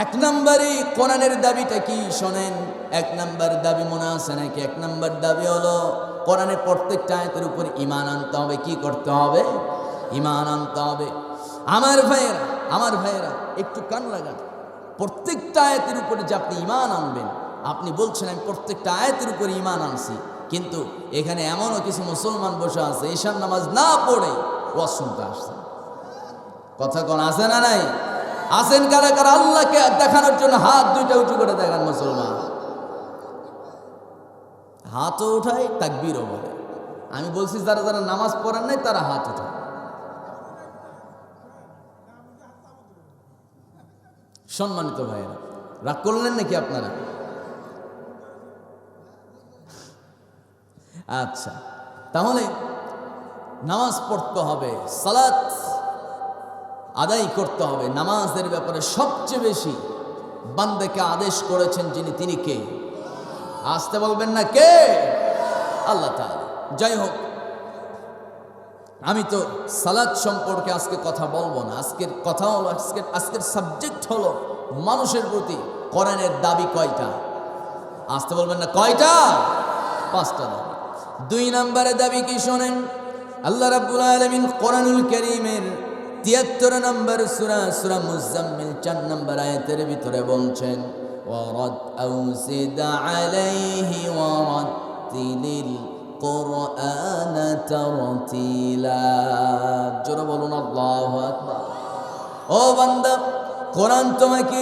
Speaker 1: 1 নম্বরই কোরআনের দাবিটা কি শোনেন। 1 নম্বর দাবি মনে আছে নাকি? 1 নম্বর দাবি হলো কোরআনের প্রত্যেকটা আয়াতের উপর ঈমান আনতে হবে। কি করতে হবে? ঈমান আনতে হবে। আমার ভাইয়েরা একটু কান লাগান। প্রত্যেকটা আয়াতের উপরে যে আপনি ঈমান আনবেন, আপনি বলছেন আমি প্রত্যেকটা আয়াতের উপরে ঈমান আনছি, কিন্তু এখানে এমনও কিছু মুসলমান বসে আছে ঈশার নামাজ না পড়ে ওয়াজ শুনতে আসছে। কথা কোন আছে না নাই? আছেন কারা কারা? আল্লাহকে দেখানোর জন্য হাত দুইটা উঁচু করে দেখান মুসলমান। হাতও উঠায়, তাকবীরও বলে। আমি বলছি যারা যারা নামাজ পড়েন নাই তারা হাত উঠায়। সম্মানিত ভাইয়েরা, রাগ করলেন নাকি আপনারা? আচ্ছা, তাহলে নামাজ পড়তে হবে, সালাত আদায় করতে হবে। নামাজের ব্যাপারে সবচেয়ে বেশি বান্দাকে আদেশ করেছেন যিনি, তিনি কে? আসতে বলবেন না কে? আল্লাহ তাআলা। যাই হোক, আমি তো সালাত সম্পর্কে আজকে কথা বলবো না। আজকের কথা হলো, আজকের সাবজেক্ট হলো মানুষের প্রতি কোরআনের দাবি কয়টা? আসতে বলবেন না কয়টা? 5টা দাবি। 2 নম্বরের দাবি কি শোনেন। আল্লাহ রাব্বুল আলামিন কোরআনুল কারীমের 73 নম্বর সূরা মুজাম্মিল 4 নম্বর আয়াতের ভিতরে বলছেন, ওয়ারাদ আউসিদ আলাইহি ওয়ারাতিলিল কুরআন তারতিলা। জোরে বলুন আল্লাহু আকবার। ও বান্দা, কোরআন তোমাকে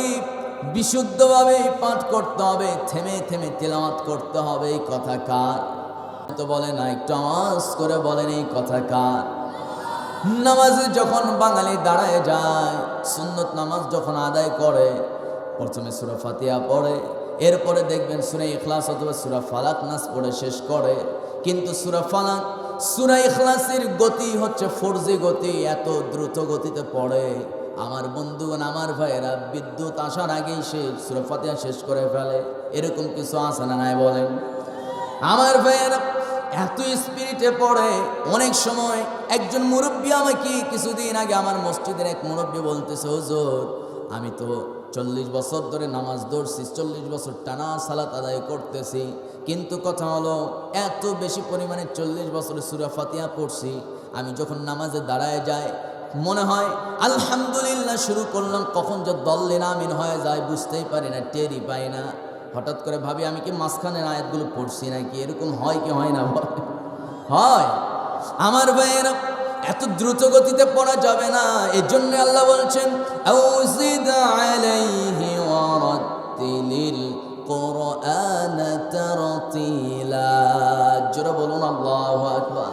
Speaker 1: বিশুদ্ধভাবে পাঠ করতে হবে, থেমে থেমে তিলাওয়াত করতে হবে। এই কথা কার? তো বলে না, একটু আওয়াজ করে বলেন এই কথা কার? নামাজে যখন বাঙালি দাঁড়ায় যায়, সুন্নত নামাজ যখন আদায় করে, প্রথমে সূরা ফাতিহা পড়ে, এরপরে দেখবেন সূরা ইখলাস অথবা সূরা ফালাক নাস পড়ে শেষ করে। কিন্তু সূরা ফালাক, সূরা ইখলাসের গতি হচ্ছে ফরজি গতি, এত দ্রুত গতিতে পড়ে আমার বন্ধুগণ, আমার ভাইয়েরা, বিদ্যুৎ আসার আগেই সে সূরা ফাতিহা শেষ করে ফেলে। এরকম কিছু আছে না নাই বলেন? আমার ভাইয়েরা এত স্পিরিটে পড়ে। অনেক সময় একজন মুরব্বী আমাকে কিছুদিন আগে, আমার মসজিদের এক মুরব্বী বলতেছে, হুজুর আমি তো 40 বছর ধরে নামাজ ধরছি, 40 বছর টানা সালাত আদায় করতেছি, কিন্তু কথা হলো এত বেশি পরিমাণে 40 বছরে সূরা ফাতিহা পড়ছি, আমি যখন নামাজে দাঁড়ায় যায় মনে হয় আলহামদুলিল্লাহ শুরু করলাম, কখন যে দল্লিন আমিন হয়ে যায় বুঝতেই পারি না, টেরই পাই না। হঠাৎ করে ভাবি আমি কি মাঝখানের আয়াতগুলো পড়ছি নাকি? এরকম হয় কি হয় না? হয়। আমার ভাইয়েরা, এত দ্রুত গতিতে পড়া যাবে না। এর জন্য আল্লাহ বলছেন, আউজিদ আলাইহি ওয়ারাতিলিল কুরআন তারতিলা। জোরে বলুন আল্লাহু আকবার।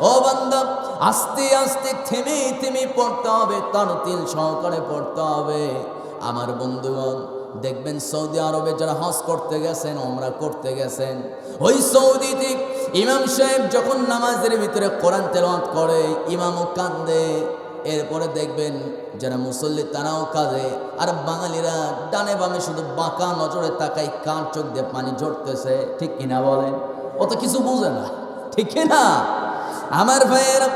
Speaker 1: ও বান্দা, আস্তে আস্তে থেমে থেমে পড়তে হবে, তারতিল সহকারে পড়তে হবে। আমার বন্ধুগণ, দেখবেন সৌদি আরবে যারা হজ করতে গেছেন, ওমরা করতে গেছেন, ওই সৌদিতে ইমাম সাহেব যখন নামাজের ভিতরে কোরআন তেলাওয়াত করে, ইমামও কান্দে। এরপরে দেখবেন যারা মুসল্লি তারাও কাঁদে, আর বাঙালিরা ডানে বামে শুধু বাঁকা নজরে তাকাই, কান চোখ দিয়ে পানি ঝরতেছে। ঠিক কিনা বলেন? ও তো কিছু বুঝে না, ঠিক কিনা? আমার ভাইয়েরা,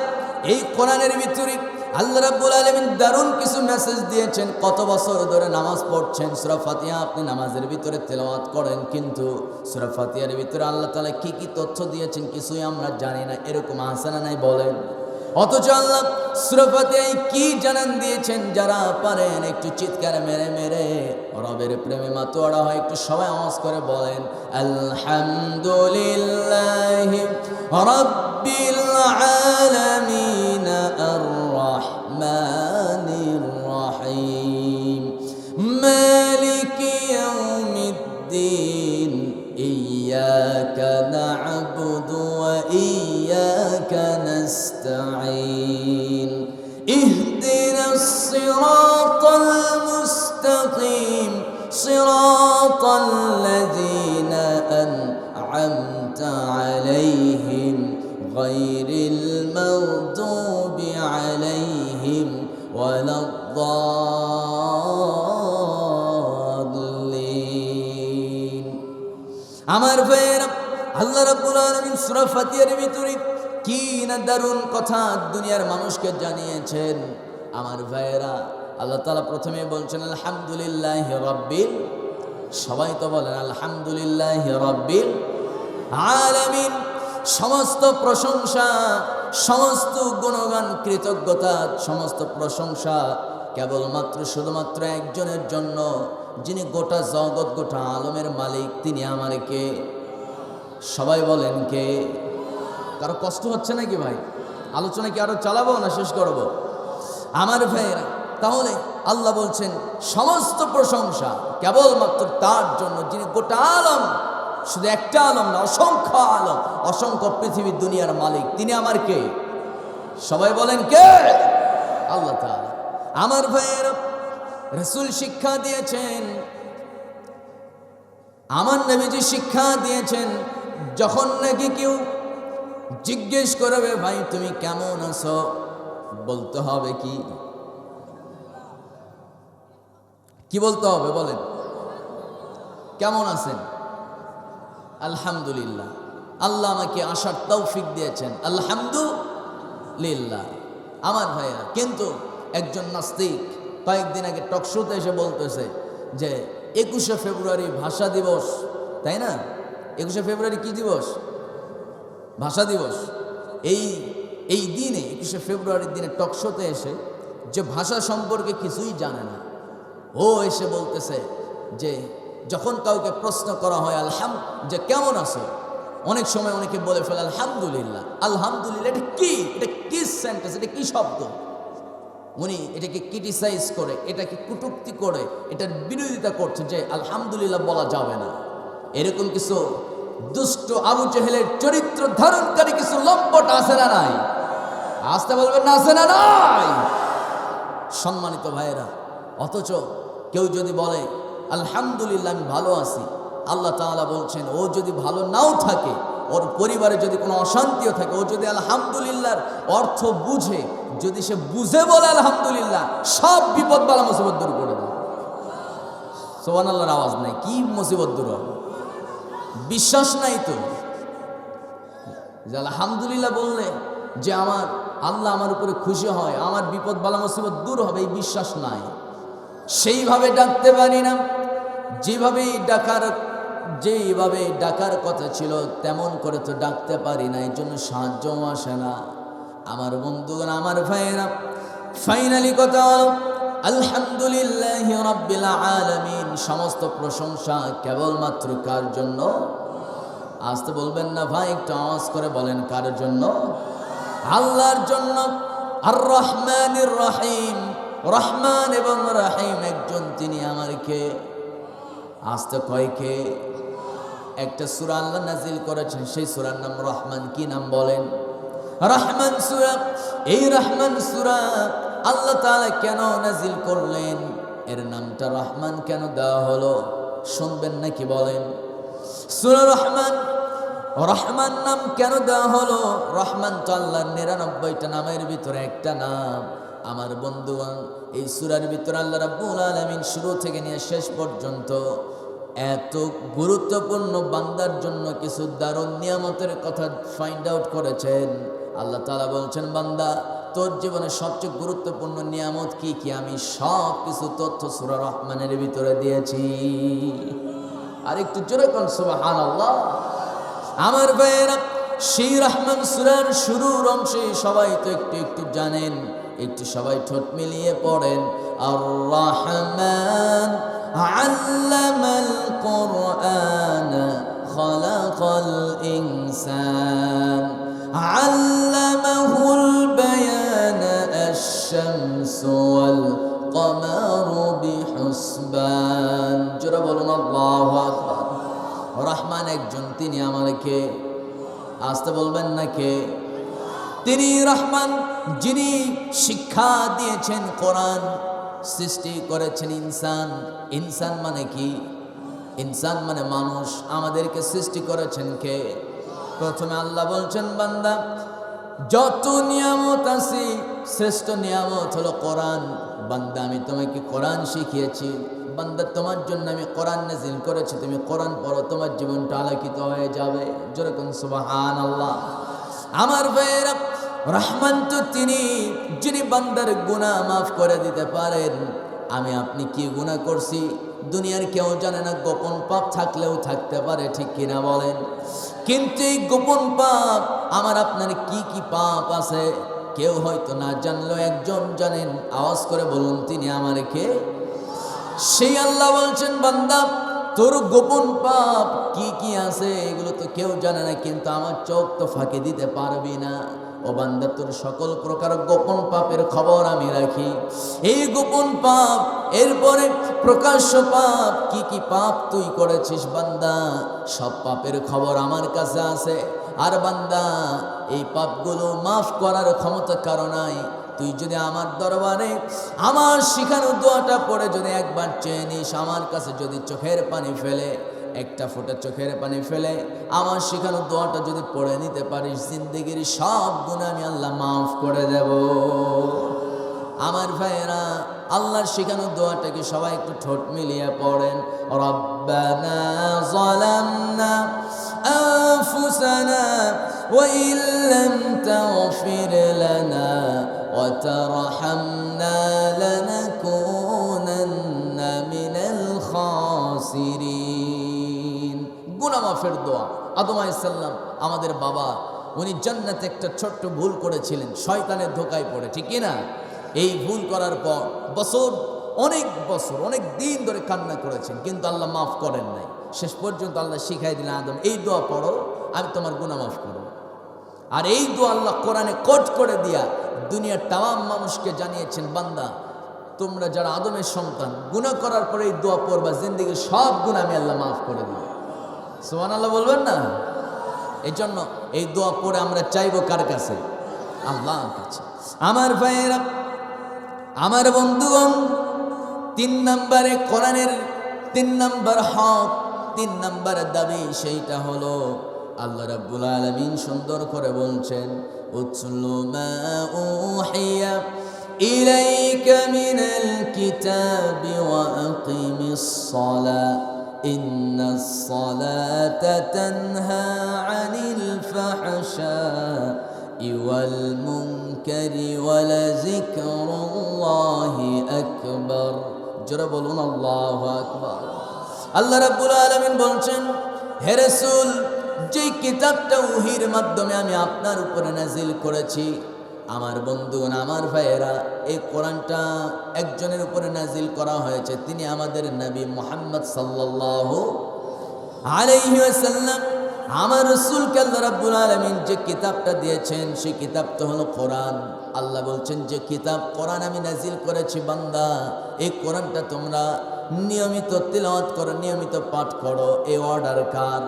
Speaker 1: এই কোরআনের ভিতরে আল্লাহ রাব্বুল আলামিন দারুণ কিছু মেসেজ দিয়েছেন। কত বছর ধরে নামাজ পড়ছেন, সূরা ফাতিহা আপনি নামাজের ভিতরে তেলাওয়াত করেন, কিন্তু সূরা ফাতিহার ভিতরে আল্লাহ তাআলা কি কি তথ্য দিয়েছেন কিছুই আমরা জানি না। এরকম আছে না নাই বলেন? অথচ আল্লাহ সূরা ফাতিহায় কি জানান দিয়েছেন, যারা পারেন একটু চিৎকার মেরে মেরে রবের প্রেমে মাতোয়ারা হয়, একটু সবাই আওয়াজ করে বলেন আলহামদুলিল্লাহি রাব্বিল আলামিন আর-রাহমানির রাহিম মালিকি ইয়াউমিদ্দিন نستعين اهدنا الصراط المستقيم صراط الذين أنعمت عليهم غير المغضوب عليهم ولا الضالين আমার ভাইয়েরা আল্লাহ রাব্বুল আলামিন সূরা ফাতিহার ভিতরে কি না দারুণ কথা দুনিয়ার মানুষকে জানিয়েছেন। আমার ভাইয়েরা আল্লাহ তাআলা প্রথমে বলছেন আলহামদুলিল্লাহি রাব্বিল, সবাই তো বলেন আলহামদুলিল্লাহি রাব্বিল আলামিন। সমস্ত প্রশংসা, সমস্ত গুণগান, কৃতজ্ঞতা, সমস্ত প্রশংসা কেবলমাত্র শুধুমাত্র একজনের জন্য, যিনি গোটা জগৎ গোটা আলমের মালিক, তিনি আমার কে? সবাই বলেন কে? কারো কষ্ট হচ্ছে নাকি ভাই? আলোচনা কি আরো চালাবো না শেষ করব? আমার ভাইয়েরা তাহলে আল্লাহ বলছেন সমস্ত প্রশংসা কেবলমাত্র তার জন্য, যিনি গোটা আলম, শুধু একটা আলম না, অসংখ্য আলম, অসংখ্য পৃথিবীর দুনিয়ার মালিক, তিনি আমার কে? সবাই বলেন কে? আল্লাহ তাআলা। আমার ভাইয়েরা রাসূল শিক্ষা দিয়েছেন, আমার নবীজি শিক্ষা দিয়েছেন, যখন নাকি কেউ জিজ্ঞেস করবে ভাই তুমি কেমন আছো, বলতে হবে কি? কি বলতে হবে বলেন? কেমন আছেন? আলহামদুলিল্লাহ। আল্লাহ আমাকে আসার তৌফিক দিয়েছেন, আলহামদুলিল্লাহ। আমার ভাইয়া কিন্তু একজন নাস্তিক কয়েকদিন আগে টকশোতে এসে বলতেছে যে 21শে ফেব্রুয়ারি ভাষা দিবস, তাই না? 21শে ফেব্রুয়ারি কি দিবস? ভাষা দিবস। এই দিনে 21শে ফেব্রুয়ারির দিনে টকশোতে এসে যে ভাষা সম্পর্কে কিছুই জানে না, ও এসে বলতেছে যে যখন কাউকে প্রশ্ন করা হয় যে কেমন আছো, অনেক সময় অনেকে বলে ফেলে আলহামদুলিল্লাহ। আলহামদুলিল্লাহ এটা কি? এটা কি সেন্টেন্স? এটা কি শব্দ? উনি এটাকে ক্রিটিসাইজ করে, এটাকে কটূক্তি করে, এটার বিরোধিতা করছে যে আলহামদুলিল্লাহ বলা যাবে না। এরকম কিছু দুষ্ট আবু জেহেলের চরিত্র ধারণকারী কিছু লম্পট আছে না নাই? আসতে বলবেন না আছে না নাই? সম্মানিত ভাইয়েরা, অথচ কেউ যদি বলে আলহামদুলিল্লাহ আমি ভালো আছি, আল্লাহ তাআলা বলছেন ও যদি ভালো নাও থাকে, ওর পরিবারে যদি কোনো অশান্তিও থাকে, ও যদি আলহামদুলিল্লাহর অর্থ বুঝে, যদি সে বুঝে বলে আলহামদুলিল্লাহ, সব বিপদ বালা মুসিবত দূর করে দেয়। সুবহানাল্লাহর আওয়াজ নাই। কি মুসিবত দূর হবে? বিশ্বাস নাই তো যে আলহামদুলিল্লাহ বললে যে আমার আল্লাহ আমার উপরে খুশি হয়, আমার বিপদ বালা মুসিবত দূর হবে, এই বিশ্বাস নাই। সেইভাবে ডাকতে পারি না, যেভাবে ডাকার কথা ছিল তেমন করে তো ডাকতে পারি না, এই জন্য সাহায্যও আসে না। আমার বন্ধুগণ, আমার ভাইয়েরা, ফাইনালি কথা হলো আলহামদুলিল্লাহি রাব্বিল আলামিন। সমস্ত প্রশংসা কেবলমাত্র কার জন্য? আসতে বলবেন না ভাই, একটু আওয়াজ করে বলেন কার জন্য? আল্লাহর জন্য। আর রহমানির রহিম, রহমান এবং রহিম একজন, তিনি আমার কে? আসতে কয় কে? একটা সূরা আল্লাহ নাজিল করেছেন, সেই সূরার নাম রহমান। কি নাম বলেন? রহমান সূরা। এই রহমান সূরা আল্লাহ তাআলা কেন নাজিল করলেন? এর নামটা রহমান কেন দেওয়া হলো? শুনবেন নাকি বলেন? সূরা রহমান, রহমান নাম কেন দেওয়া হলো? রহমান তো আল্লাহর 99টা নামের ভিতরে একটা নাম। আমার বন্ধুগণ, এই সূরার ভিতরে আল্লাহ রাব্বুল আলামিন শুরু থেকে নিয়ে শেষ পর্যন্ত এত গুরুত্বপূর্ণ বান্দার জন্য কিছু দারুণ নিয়ামতের কথা ফাইন্ড আউট করেছেন। আল্লাহ তাআলা বলছেন, বান্দা তোর জীবনের সবচেয়ে গুরুত্বপূর্ণ নিয়ামত কি কি, আমি সব কিছু তথ্য সূরা রহমানের ভিতরে দিয়েছি। আর একটু জোরে কোন সুবহানাল্লাহ। আমার ভাইয়েরা, সেই রহমান সূরার শুরুর অংশে সবাই তো একটু একটু জানেন, একটু সবাই ঠোঁট মিলিয়ে পড়েন। আর রহমান আল্লামাল কুরআন খালাকাল ইনসান আল্লামাহুল বায়ান আশ-শামসু ওয়াল কমারু বিহুসবান। জোরে বলুন আল্লাহু আকবার। রহমান একজন, তিনি আমার কে? আসতে বলবেন না কে? তিনি রহমান, যিনি শিক্ষা দিয়েছেন কোরআন, সৃষ্টি করেছেন ইনসান। ইনসান মানে কি? ইনসান মানে মানুষ। আমাদেরকে সৃষ্টি করেছেন কে? প্রথমে আল্লাহ বলছেন, বান্দা যত নিয়ামত আছে শ্রেষ্ঠ নিয়ামত হলো কোরআন। বান্দা আমি তোমাকে কোরআন শিখিয়েছি, বান্দা তোমার জন্য আমি কোরআন নাজিল করেছি, তুমি কোরআন পড়ো, তোমার জীবনটা আলোকিত হয়ে যাবে। যেরকম সুবহানাল্লাহ। আমার ভাইয়েরা, রহমান তো তিনি, যিনি বান্দার গুনাহ মাফ করে দিতে পারেন। আমি আপনি কি গুনাহ করছি দুনিয়ার কেউ জানে না, গোপন পাপ থাকলেও থাকতে পারে, ঠিক কিনা বলেন? কিন্তু এই গোপন পাপ আমার আপনার কি কি পাপ আছে কেউ হয়তো না জানলেও একজন জানেন। আওয়াজ করে বলুন, তিনি আমার কে? সেই আল্লাহ বলছেন, বান্দা তোর গোপন পাপ কি কি আছে এগুলো তো কেউ জানে না, কিন্তু আমার চোখ তো ফাঁকি দিতে পারবি না। ও বান্দা, তোর সকল প্রকার গোপন পাপের খবর আমি রাখি। এই গোপন পাপ, এরপরে প্রকাশ্য পাপ, কি কি পাপ তুই করেছিস বান্দা, সব পাপের খবর আমার কাছে আছে। আর বান্দা, এই পাপগুলো মাফ করার ক্ষমতা কারো নাই। তুই যদি আমার দরবারে আমার শিখানো দোয়াটা পড়ে যদি একবার চেয়ে নিস, আমার কাছে যদি চোখের পানি ফেলে, একটা ফোঁটা চোখের পানি ফেলে আমার শিখানো দোয়াটা যদি পড়ে নিতে পারিস, জিন্দেগির সব গুনাহ আমি আল্লাহ মাফ করে দেব। আমার ভাইয়েরা, আল্লাহর শিখানো দোয়াটাকে সবাই একটু ঠোঁট মিলিয়ে পড়েন। রব্বানা যালামনা আনফুসানা ওয়া ইল্লাম তাগফির লানা ওয়া তারহামনা লানাকুনান্না মিনাল খাসিরিন। গুনাহ মাফের দোয়া। আদম আলাইহিস সালাম আমাদের বাবা, উনি জান্নাতে একটা ছোট্ট ভুল করেছিলেন, শয়তানের ধোকায় পড়ে, ঠিক কি না? এই ভুল করার পর অনেক বছর অনেক দিন ধরে কান্না করেছেন, কিন্তু আল্লাহ মাফ করেন নাই। শেষ পর্যন্ত আল্লাহ শিখাই দিলেন, আদম এই দোয়া পড়ো, আমি তোমার গুনাহ মাফ করব। আর এই দোয়া আল্লাহ কোরআনে কোট করে দিয়া দুনিয়ার তামাম মানুষকে জানিয়েছেন, বান্দা তোমরা যারা আদমের সন্তান, গুনাহ করার পরে এই দোয়া পড়বা, জিন্দেগির সব গুনাহ আমি আল্লাহ মাফ করে দিব। সুবহানাল্লাহ বলবেন না? এই জন্য এই দোয়া পড়ে আমরা চাইবো কার কাছে? আল্লাহর কাছে। আমার ভাইয়েরা, আমার বন্ধুগণ, 3 নম্বরে কোরআনের 3 নম্বর হক, 3 নম্বর দাবি, সেইটা হলো আল্লাহ রাব্বুল আলামিন সুন্দর করে বলছেন, উতলু মা উহিয়া ইলাইকা মিনাল কিতাবি ওয়া আকিমিস সালাহ ইন্নাস সালাতা তানহা আনিল ফাহশাই ওয়াল মুনকারি ওয়ালাযিকরুল্লাহি আকবার। জোরে বলুন আল্লাহু আকবার। আল্লাহ রাব্বুল আলামিন বলছেন, হে রাসূল, যে কিতাবটা ওহীর মাধ্যমে আমি আপনার উপরে নাজিল করেছি, আমার বন্ধুগণ, আমার ভাইয়েরা, এই কোরআনটা একজনের উপরে নাজিল করা হয়েছে, তিনি আমাদের নবী মুহাম্মদ সাল্লাল্লাহু আলাইহি ওয়াসাল্লাম। আমার রাসূলকে আল্লাহ রাব্বুল আলামিন যে কিতাবটা দিয়েছেন, সেই কিতাবটা হলো কোরআন। আল্লাহ বলছেন, যে কিতাব কোরআন আমি নাজিল করেছি, বান্দা এই কোরআনটা তোমরা নিয়মিত তিলাওয়াত করো, নিয়মিত পাঠ করো। এই অর্ডার কার?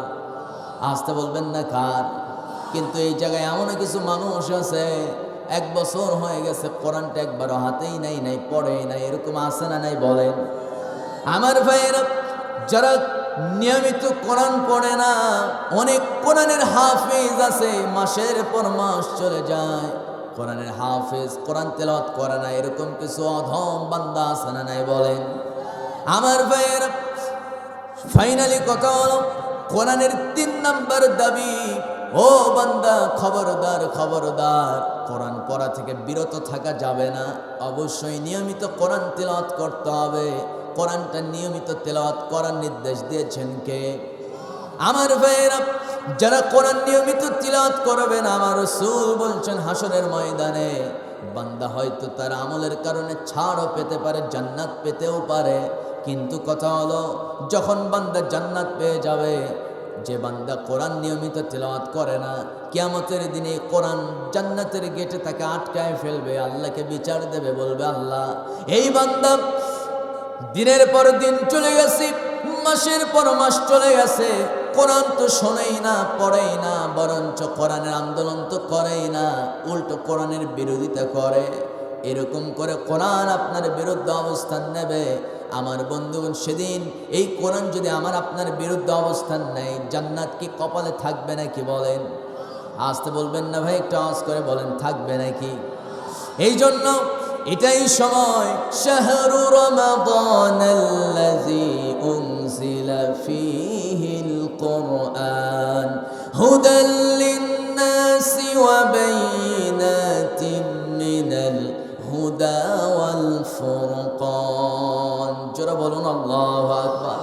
Speaker 1: আসতে বলবেন না কার? কিন্তু এই জায়গায় এমন কিছু মানুষ আছে, 1 বছর হয়ে গেছে কোরআনটা একবারও হাতেই নাই, পড়েই নাই, এরকম আছে না নাই বলেন? আমার ভাইয়েরা, যারা নিয়মিত কোরআন পড়ে না, অনেক কোরআনের হাফেজ আছে, মাসের পর মাস চলে যায়, কোরআনের হাফেজ কোরআন তেলাওয়াত করে না, এরকম কিছু অধম বান্দা আছে না নাই বলেন? আমার ভাইয়েরা, ফাইনালি কথা হলো, কোরআনের 3 নম্বর দাবি, ও বান্দা খবরদার খবরদার, কোরআন পড়া থেকে বিরত থাকা যাবে না, অবশ্যই নিয়মিত কোরআন তেলাওয়াত করতে হবে। কোরআনটা নিয়মিত তেলাওয়াত করার নির্দেশ দিয়েছেন কে? আমার ভাইয়েরা, যারা কোরআন নিয়মিত তিলাওয়াত করবেন, আমার রাসূল বলছেন হাসরের ময়দানে বান্দা হয়তো তার আমলের কারণে ছাড়ও পেতে পারে, জান্নাত পেতেও পারে, কিন্তু কথা হলো যখন বান্দা জান্নাত পেয়ে যাবে, যে বান্দা কোরআন নিয়মিত তিলাওয়াত করে না, কিয়ামতের দিনে কোরআন জান্নাতের গেটে তাকে আটকায় ফেলবে, আল্লাহকে বিচার দেবে, বলবে, আল্লাহ এই বান্দা দিনের পর দিন চলে গেছে, মাসের পর মাস চলে গেছে, কোরআন তো শোনেই না, পড়েই না, বরঞ্চ কোরআনের আন্দোলন তো করেই না, উল্টো কোরআনের বিরোধিতা করে। এরকম করে কোরআন আপনার বিরুদ্ধে অবস্থান নেবে। আমার বন্ধুগণ, সেদিন এই কোরআন যদি আমার আপনার বিরুদ্ধে অবস্থান নেয়, জান্নাত কি কপালে থাকবে নাকি বলেন? আসতে বলবেন না ভাই, একটু আওয়াজ করে বলেন, থাকবে নাকি? এই জন্য এটাই সময়, শাহরু রমাদানাল্লাযী উনজিলা ফীহিল কুরআন হুদাল লিন-নাসি ওয়া বাইনাতিন মিনাল হুদা ওয়াল ফুরকান। জোরে বলুন আল্লাহু আকবার।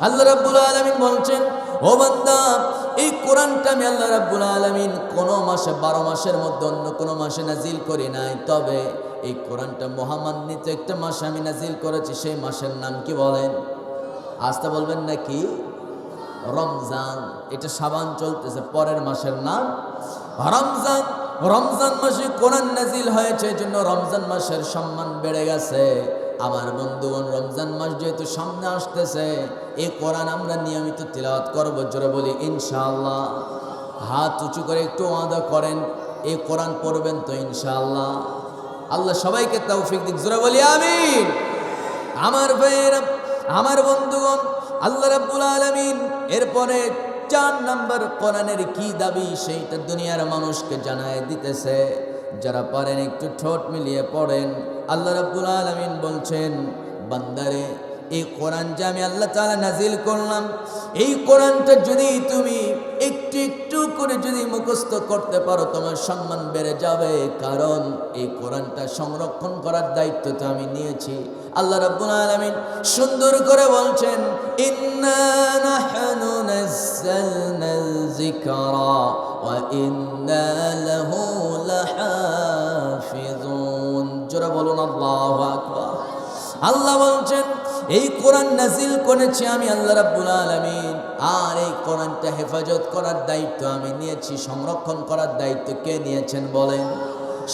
Speaker 1: আল্লাহ রাব্বুল আলামিন বলছেন, ও বান্দা, এই কোরআনটা আমি আল্লাহ রাব্বুল আলামিন কোনো মাসে, 12 মাসের মধ্যে অন্য কোনো মাসে নাজিল করি নাই, তবে এই কোরআনটা মহামান্বিত একটা মাসে আমি নাজিল করেছি। সেই মাসের নাম কি বলেন? আস্তে বলবেন নাকি? রমজান। এটা শাবান চলতেছে, পরের মাসের নাম রমজান। রমজান মাসে কোরআন নাজিল হয়েছে, এই জন্য রমজান মাসের সম্মান বেড়ে গেছে। আমার বন্ধুগণ, রমজান মাস যেহেতু সামনে আসতেছে, এই কোরআন আমরা নিয়মিত তিলাওয়াত করব। জোরে বলি ইনশাআল্লাহ। হাত উঁচু করে একটু ওয়াদা করেন, এই কোরআন পড়বেন তো ইনশাআল্লাহ। আল্লাহ সবাইকে তৌফিক দিক। জোরে বলি আমিন। আমার ভাইয়েরা, আমার বন্ধুগণ, আল্লাহ রাব্বুল আলামিন এরপরে 4 নম্বর কোরআনের কি দাবি সেইটা দুনিয়ার মানুষকে জানায় দিতেছে। যারা পারেন একটু ঠোঁট মিলিয়ে পড়েন। আল্লাহ রাব্বুল আলামিন বলছেন, বান্দারে, এই কোরআন যে আমি আল্লাহ তাআলা নাজিল করলাম, এই কোরআনটা যদি তুমি একটু একটু করে যদি মুখস্থ করতে পারো, তোমার সম্মান বেড়ে যাবে। কারণ এই কোরআনটা সংরক্ষণ করার দায়িত্ব তো আমি নিয়েছি। আল্লাহ রাব্বুল আলামিন সুন্দর করে বলছেন, ইন্না নাহনু নাযালনাল যিকরা ওয়া ইন্না লাহু লাহাফিজুন। জোরে বলুন আল্লাহু আকবার। আল্লাহ বলছেন, এই কোরআন নাজিল করেছি আমি আল্লাহ রাব্বুল আলামিন, আর এই কোরআনটা হেফাজত করার দায়িত্ব আমি নিয়েছি। সংরক্ষণ করার দায়িত্ব কে নিয়েছেন বলেন?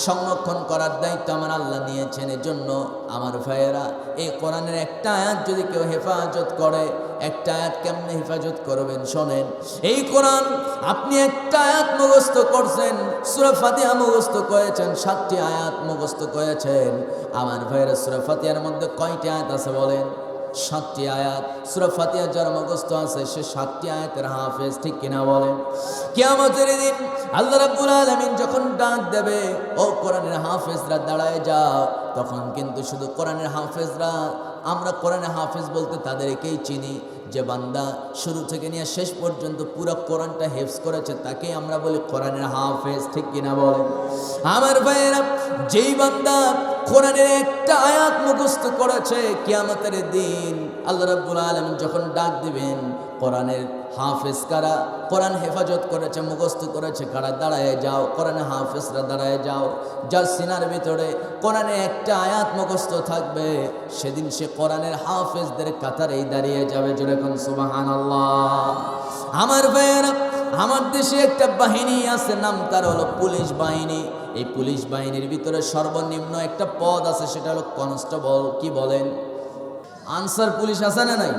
Speaker 1: সংরক্ষণ করার দায়িত্ব আমার আল্লাহ নিয়েছেন। এজন্য আমার ভাইয়েরা, এই কোরআনের একটা আয়াত যদি কেউ হেফাজত করে, একটা আয়াত কেমনে হেফাজত করবেন শোনেন। এই কোরআন আপনি একটা আয়াত মুখস্থ করছেন, সূরা ফাতিহা মুখস্থ করেছেন, 7টি আয়াত মুখস্থ করেছেন। আমার ভাইয়েরা, সূরা ফাতিহার মধ্যে কয়টি আয়াত আছে বলেন? 7টি আয়াত। সূরা ফাতিহা যার মুখস্থ আছে সে 7টি আয়াতের হাফেজ, ঠিক কিনা বলেন? কিয়ামতের দিন আল্লাহ রাব্বুল আলামিন যখন ডাক দেবে, ও কোরআনের হাফেজরা দাঁড়ায় যাও, তখন কিন্তু শুধু কোরআনের হাফেজরা, আমরা কোরআনের হাফেজ বলতে তাদেরকেই চিনি যে বান্দা শুরু থেকে নিয়ে শেষ পর্যন্ত পুরো কোরআনটা হেফজ করেছে, তাকেই আমরা বলি কোরআনের হাফেজ, ঠিক কিনা বলেন? আমার ভাইয়েরা, যেই বান্দা কোরআনের একটা আয়াত মুখস্থ করেছে, কিয়ামতের দিন আল্লাহ রাব্বুল আলামিন যখন ডাক দিবেন, কোরআনের হাফেজ কারা, কোরআন হেফাজত করেছে, মুখস্থ করেছে কারা, দাঁড়ায় যাও। কোরআনের হাফেজরা দাঁড়ায় যাও। যার সিনার ভিতরে কোরআনে একটা আয়াত মুখস্থ থাকবে, সেদিন সে কোরআনের হাফেজদের কাতারেই দাঁড়িয়ে যাবে। জোরে কোন সুবহানাল্লাহ। আমার ভাইয়েরা, আমার দেশে একটা বাহিনী আছে, নাম তার হলো পুলিশ বাহিনী। এই পুলিশ বাহিনীর ভিতরে সর্বনিম্ন একটা পদ আছে, সেটা হলো কনস্টেবল। কি বলেন? আনসার পুলিশ আছে না নাই?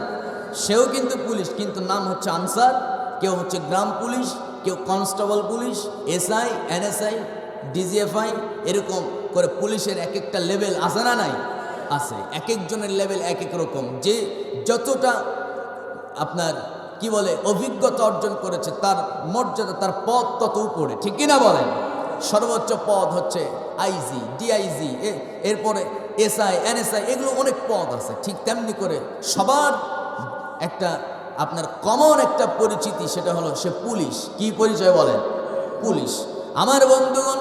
Speaker 1: সেও কিন্তু পুলিশ, কিন্তু নাম হচ্ছে আনসার। কেউ হচ্ছে গ্রাম পুলিশ, কেউ constable police, SI, NSI, DGFI, এরকম করে পুলিশের এক একটা লেভেল আছে না নাই? আছে। এক একজনের লেভেল এক এক রকম। যে যতটা আপনার কি বলে অভিজ্ঞতা অর্জন করেছে, তার মর্যাদা, তার পদ তত উপরে, ঠিক কিনা বলেন? সর্বোচ্চ পদ হচ্ছে আইজি, ডিআইজি, এরপরে এসআই, এনএসআই, এগুলো অনেক পদ আছে। ঠিক তেমনি করে সবার একটা আপনার কমন একটা পরিচিতি, সেটা হলো সে পুলিশ। কি পরিচয় বলেন? পুলিশ। আমার বন্ধুগণ,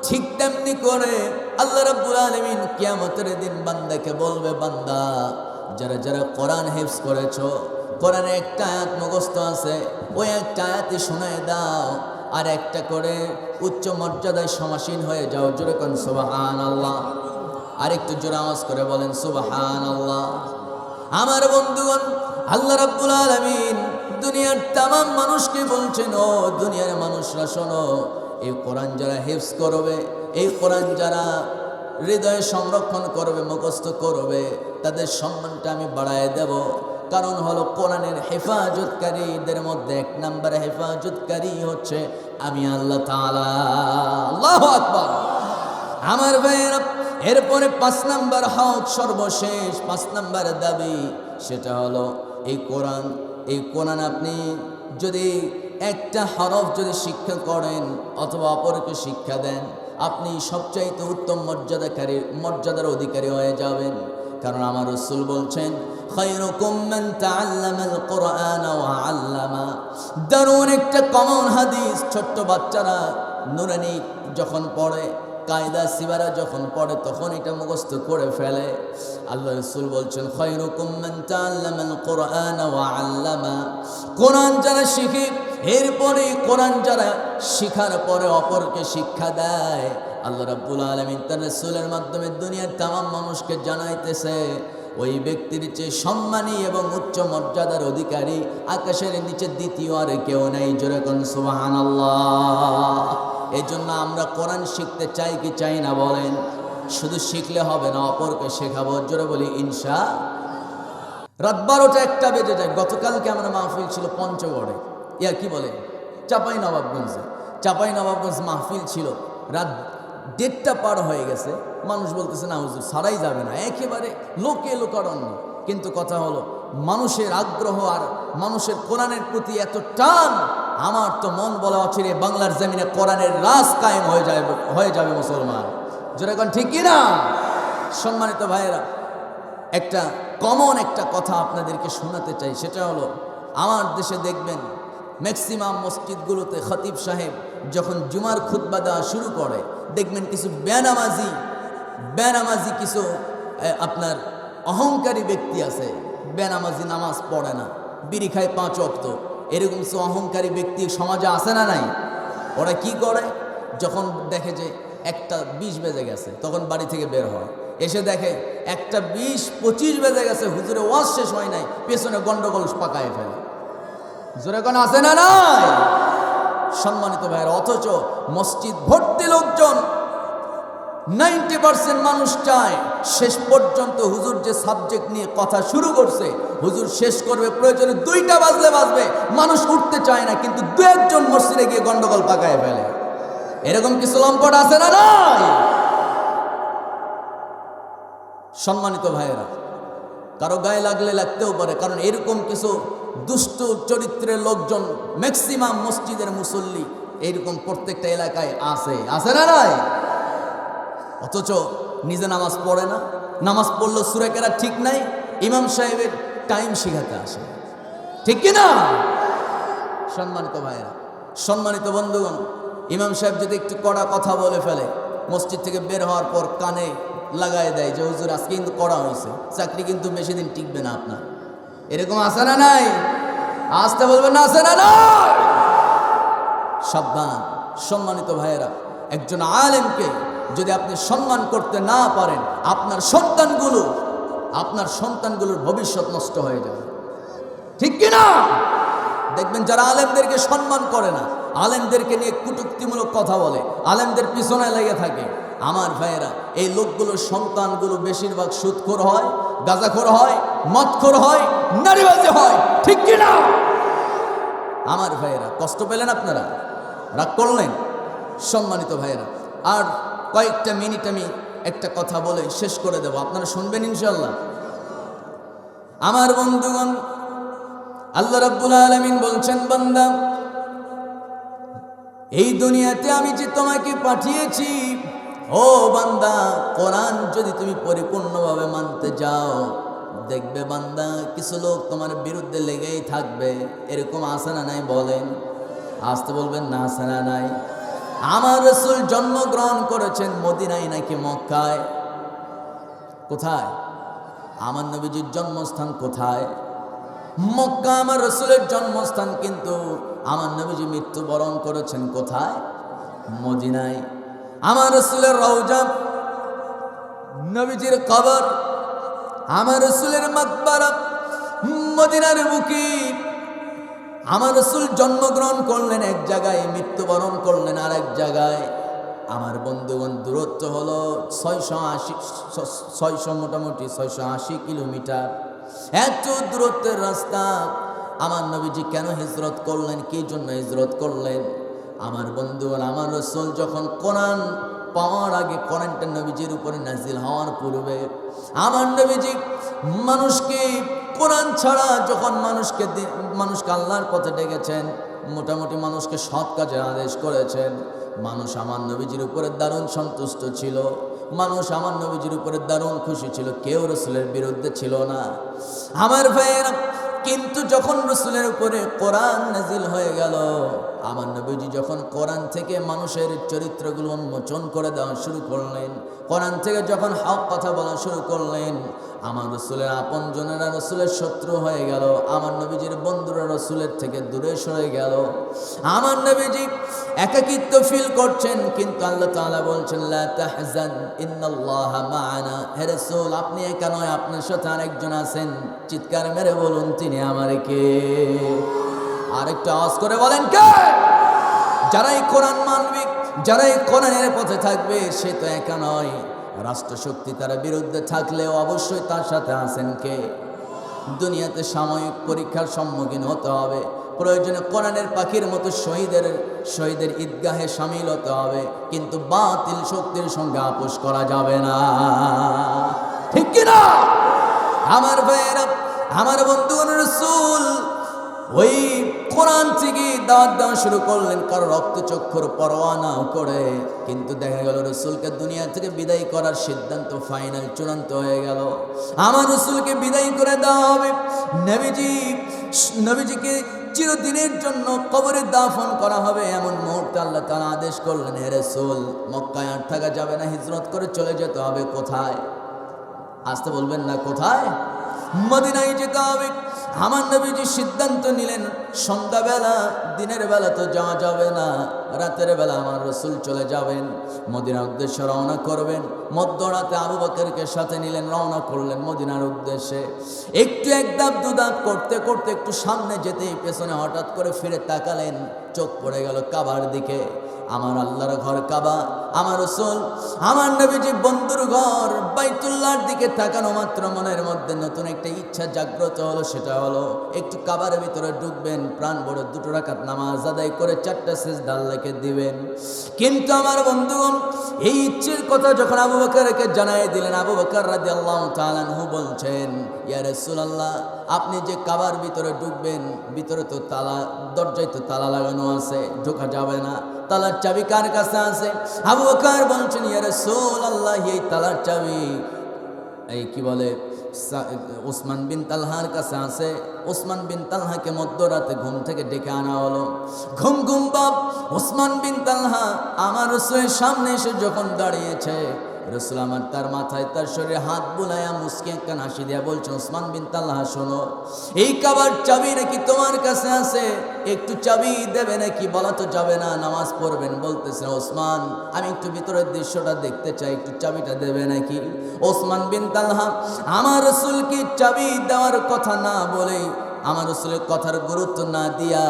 Speaker 1: ঠিক তেমনি করে আল্লাহ রাব্বুল আলামিন কিয়ামতের দিন বান্দাকে বলবে, বান্দা, যারা যারা কোরআন হিফজ করেছো, কোরআনে একটা আয়াত মুখস্থ আছে, ওই একটা আয়াতই শোনায় দাও, আর একটা করে উচ্চ মর্যাদায় সমাসীন হয়ে যাও। জোরে কোন সুবহানাল্লাহ। আরেকটু জোরে আওয়াজ করে বলেন সুবহানাল্লাহ। আমার বন্ধুগণ, আল্লাহ রাব্বুল আলামিন দুনিয়ার তামাম মানুষকে বলছেন, ও দুনিয়ার মানুষরা শোনো, এই কোরআন যারা হিফজ করবে, এই কোরআন যারা হৃদয়ে সংরক্ষণ করবে, মুখস্থ করবে, তাদের সম্মানটা আমি বাড়ায় দেব। কারণ হলো কোরআনের হেফাজতকারীদের মধ্যে এক নম্বরে হেফাজতকারী হচ্ছে আমি আল্লাহ তাআলা। আল্লাহু আকবার। আমার ভাইয়েরা, এরপরে 5 নাম্বার হক, সর্বশেষ 5 নাম্বার দাবি, সেটা হলো এই কোরআন আপনি যদি একটা হরফ যদি শিক্ষা করেন অথবা অপরকে শিক্ষা দেন, আপনি সবচাইতে উত্তম মর্যাদার অধিকারী হয়ে যাবেন। কারণ আমার রাসূল বলছেন, খায়রুকুম মান তাআল্লামাল কুরআন ওয়া আল্লামা। দারুণ একটা কমন হাদিস। ছোট্ট বাচ্চারা নুরানি যখন পড়ে, কায়দা সিবারা যখন পড়ে, তখন এটা মুখস্থ করে ফেলে। আল্লাহ রাসূল বলছেন, খায়রুকুম মান তাআল্লামাল কুরআন ওয়া আল্লামা। কোরআন যারা শিখে, এরপরে কোরআন যারা শিখার পরে অপরকে শিক্ষা দেয়, আল্লাহ রাব্বুল আলামিন তার রাসূলের মাধ্যমে দুনিয়ার তামাম মানুষকে জানাইতেছে, ওই ব্যক্তির চেয়ে সম্মানী এবং উচ্চ মর্যাদার অধিকারী আকাশের নিচে দ্বিতীয় আর কেউ নাই। জোরে কোন সুবহানাল্লাহ। এই জন্য আমরা কোরআন শিখতে চাই কি চাই না বলেন? শুধু শিখলে হবে না, অপরকে শেখাবো। জোরে বলি ইনশা। রাত 12টা 1টা বেজে যায়। গতকালকে আমরা মাহফিল ছিল পঞ্চগড়ে, কি বলে চাঁপাইনবাবগঞ্জ মাহফিল ছিল। রাত 1:30 পার হয়ে গেছে। মানুষ বলতেছে না হুজুর ছাড়াই যাবে না, একেবারে লোকারণ্য। কিন্তু কথা হলো, মানুষের আগ্রহ আর মানুষের কোরআনের প্রতি এত টান, আমার তো মন বলা অচিরে বাংলার জমিনে কোরআনের রাজ কায়েম হয়ে যাবে মুসলমান। যেটা এখন ঠিক কিনা? সম্মানিত ভাইয়েরা, একটা কমন একটা কথা আপনাদেরকে শোনাতে চাই। সেটা হলো, আমার দেশে দেখবেন ম্যাক্সিমাম মসজিদগুলোতে খতিব সাহেব যখন জুমার খুতবা দেওয়া শুরু করে, দেখবেন কিছু বেনামাজি কিছু আপনার অহংকারী ব্যক্তি আছে। বেনামাজি নামাজ পড়ে না, বিড়ি খায় 5 ওয়াক্ত, এরকম কিছু অহংকারী ব্যক্তি সমাজে আছে না নাই? ওরা কি করে, যখন দেখে যে 1:20 বেজে গেছে, তখন বাড়ি থেকে বের হয়, এসে দেখে 1:20-25 বেজে গেছে, হুজুরে ওয়াজ শেষ হয় নাই, পেছনে গন্ডগোল পাকায় ফেলে। জোরে কোন আছে না নাই? সম্মানিত ভাইয়েরা, অথচ মসজিদ ভর্তি লোকজন, 90% মানুষ চায় শেষ পর্যন্ত হুজুর যে সাবজেক্ট নিয়ে কথা শুরু করছে, হুজুর শেষ করবে, প্রয়োজনে 2টা বাজবে, মানুষ উঠতে চায় না, কিন্তু 2-1 মসজিদে গিয়ে গন্ডগোল পাকায় ফেলে। এরকম কিছু লম্পট আছে না নাই? সম্মানিত ভাইয়েরা, কারো গায়ে লাগলে লাগতেও পারে, কারণ এরকম কিছু দুষ্ট চরিত্রের লোকজন ম্যাক্সিমাম মসজিদের মুসল্লি এইরকম প্রত্যেকটা এলাকায় আছে না নাই? অথচ নিজে নামাজ পড়ে না, নামাজ পড়লেও সূরা কেরাত ঠিক নাই, ইমাম সাহেবের টাইম শিখাতে আসে। ঠিক কিনা? সম্মানিত ভাইয়েরা, সম্মানিত বন্ধুগণ, ইমাম সাহেব যদি একটু কড়া কথা বলে ফেলে, মসজিদ থেকে বের হওয়ার পর কানে লাগায় দেয় যে হুজুর আজকে কিন্তু কড়া হয়েছে, চাকরি কিন্তু বেশি দিন টিকবে না আপনার। এরকম আছে না নাই? আসতে বলবেন না, আছে না নাই? সাবধান। সম্মানিত ভাইয়েরা, একজন আলেমকে যদি আপনি সম্মান করতে না পারেন, আপনার সন্তানগুলোর ভবিষ্যৎ নষ্ট হয়ে যাবে। ঠিক কিনা? দেখবেন যারা আলেমদেরকে সম্মান করে না, আলেমদেরকে নিয়ে কটূক্তিমূলক কথা বলে, আলেমদের পিছনে লেগে থাকে, আমার ভাইয়েরা, এই লোকগুলোর সন্তানগুলো বেশিরভাগ সুদখোর হয়, গাঁজাখোর হয়, মদখোর হয়, নারীবাজি হয়। ঠিক কিনা? আমার ভাইয়েরা, কষ্ট পেলেন আপনারা? রাগ করলেন? সম্মানিত ভাইয়েরা, আর কয়েকটা মিনিট আমি একটা কথা বলে শেষ করে দেব, আপনারা শুনবেন ইনশাআল্লাহ। আমার বন্ধুগণ, আল্লাহ রাব্বুল আলামিন বলছেন, বান্দা, এই দুনিয়াতে আমি যে তোমাকে পাঠিয়েছি, ও বান্দা, কোরআন যদি তুমি পরিপূর্ণভাবে মানতে যাও, দেখবে বান্দা কিছু লোক তোমার বিরুদ্ধে লেগেই থাকবে। এরকম আছে না নাই বলেন? আসতে বলবেন না, আছে না নাই? আমার রাসূল জন্মগ্রহণ করেছেন মদিনায় নাকি মক্কায়? কোথায়? আমার নবীজির জন্মস্থান কোথায়? মক্কা আমার রাসূলের জন্মস্থান, কিন্তু আমার নবীজি মৃত্যুবরণ করেছেন কোথায়? মদিনায়। আমার রাসূলের রওজা, নবীজির কবর, আমার রাসূলের মাকবারা মদিনার বুকে। আমার রাসূল জন্মগ্রহণ করলেন এক জায়গায়, মৃত্যুবরণ করলেন আর এক জায়গায়। আমার বন্ধুগণ, দূরত্ব হলো 680 মোটামুটি 680 কিলোমিটার। এত দূরত্বের রাস্তা। আমার নবীজি কেন হিজরত করলেন, কি জন্য হিজরত করলেন? আমার বন্ধুগণ, আমার রাসূল যখন কোরআন পাওয়ার আগে, কোরআনটা নবীজির উপরে নাজিল হওয়ার পূর্বে আমার নবীজি মানুষকে কোরআন ছাড়া যখন মানুষকে আল্লাহর পথে ডেকেছেন, মোটামুটি মানুষকে সৎ কাজে আদেশ করেছেন, মানুষ আমার নবীজির উপরে দারুণ সন্তুষ্ট ছিল, মানুষ আমার নবীজির উপরে দারুণ খুশি ছিল, কেউ রাসূলের বিরুদ্ধে ছিল না আমার ভাইয়েরা। কিন্তু যখন রাসূলের উপরে কোরআন নাজিল হয়ে গেল, আমার নবীজি যখন কোরআন থেকে মানুষের চরিত্রগুলো উন্মোচন করে দেওয়া শুরু করলেন, কোরআন থেকে যখন হক কথা বলা শুরু করলেন, আমার রাসূলের আপনজনেরা রাসূলের শত্রু হয়ে গেল, আমার নবীজির বন্ধুরা রাসূলের থেকে দূরে সরে গেল। আমার নবীজি একাকিত্ব ফিল করছেন, কিন্তু আল্লাহ তাআলা বলছেন লা তাহজান ইন্নাল্লাহা মা'ানা। হে রাসূল, আপনি একা নয়, আপনার সাথে আরেকজন আছেন। চিৎকার মেরে বলুন, তিনি আমার কে? আরেকটা আওয়াজ করে বলেন, কে? যারাই কোরআন মানবে, যারাই কোরআনের পথে থাকবে, সে তো একা নয়। রাষ্ট্রশক্তি তার বিরুদ্ধে থাকলেও অবশ্যই তার সাথে আছেন কে? দুনিয়াতে সাময়িক পরীক্ষার সম্মুখীন হতে হবে, প্রয়োজনে কোরআনের পাখির মতো শহীদের ঈদগাহে শামিল হতে হবে, কিন্তু বাতিল শক্তির সঙ্গে আপোষ করা যাবে না, ঠিক কিনা আমার ভাইয়েরা? আমার বন্ধুগণ, রাসূল ওই কোরআন থেকে দাওয়াত দেওয়া শুরু করলেন, কারো রক্তচক্ষুর পরোয়া না করে। কিন্তু দেখা গেল রাসূলকে দুনিয়া থেকে বিদায় করার সিদ্ধান্ত ফাইনাল, চূড়ান্ত হয়ে গেল। আমার রাসূলকে বিদায় করে দেওয়া হবে, নবীজিকে চিরদিনের জন্য কবরে দাফন করা হবে। এমন মুহূর্তে আল্লাহ তাআলা আদেশ করলেন, হে রাসূল, মক্কায় আর থাকা যাবে না, হিজরত করে চলে যেতে হবে। কোথায়? আসতে বলবেন না, কোথায়? মদিনায় যেতে হবে। আমার নবীজি সিদ্ধান্ত নিলেন, সন্ধ্যাবেলা, দিনের বেলা তো যাওয়া যাবে না, রাতের বেলা আমার রাসূল চলে যাবেন, মদিনার উদ্দেশ্যে রওনা করবেন। মধ্যরাতে আবু বকরকে সাথে নিলেন, রওনা করলেন মদিনার উদ্দেশ্যে। একটু এক ধাপ দু ধাপ করতে করতে একটু সামনে যেতেই পেছনে হঠাৎ করে ফিরে তাকালেন, চোখ পড়ে গেল কাবার দিকে। আমার আল্লাহর ঘর কাবা, আমার রাসূল, আমার নবীজি বন্ধুর ঘর বাইতুল্লাহর দিকে তাকানো মাত্র মনের মধ্যে নতুন একটা ইচ্ছা জাগ্রত হলো। সেটা হলো একটু কাবার ভিতরে ঢুকবেন, প্রাণ ভরে 2 রাকাত নামাজ আদায় করে 4টা সিজদা আল্লাহকে দিবেন। কিন্তু আমার বন্ধুগণ, এই ইচ্ছের কথা যখন আবু বকরকে জানাই দিলেন, আবু বকর রাদিয়াল্লাহু তাআলা আনহু বলছেন, ইয়া রাসূলুল্লাহ, আপনি যে কাবার ভিতরে ঢুকবেন, ভিতরে তো তালা, দরজায় তো তালা লাগানো আছে, ঢোকা যাবে না। তালার চাবি কার কাছে আছে? আবু বকর বলছেন, ইয়া রাসূলুল্লাহ, এই তালার চাবি কি বলে ওসমান বিন তালহার কাছে আছে। ওসমান বিন তালহাকে মধ্যরাতে ঘুম থেকে ডেকে আনা হলো। ঘুম বাপ ওসমান বিন তালহা আমার রাসূলের সামনে এসে যখন দাঁড়িয়েছে, রাসূল আমার তার মাথায়, তার শরীরে হাত বুলাইয়া মুস্কি একটা হাসি দিয়া বলছে, ওসমান বিন তালহা, শোনো, এই কাবার চাবি নাকি তোমার কাছে আছে, একটু চাবি দেবে নাকি? বলা তো যাবে না, নামাজ পড়বেন। বলতেছে, ওসমান, আমি একটু ভিতরের দৃশ্যটা দেখতে চাই, একটু চাবিটা দেবে নাকি? ওসমান বিন তালহা আমার রাসূলকে চাবি দেওয়ার কথা না বলেই, আমার রাসূলের কথার গুরুত্ব না দিয়া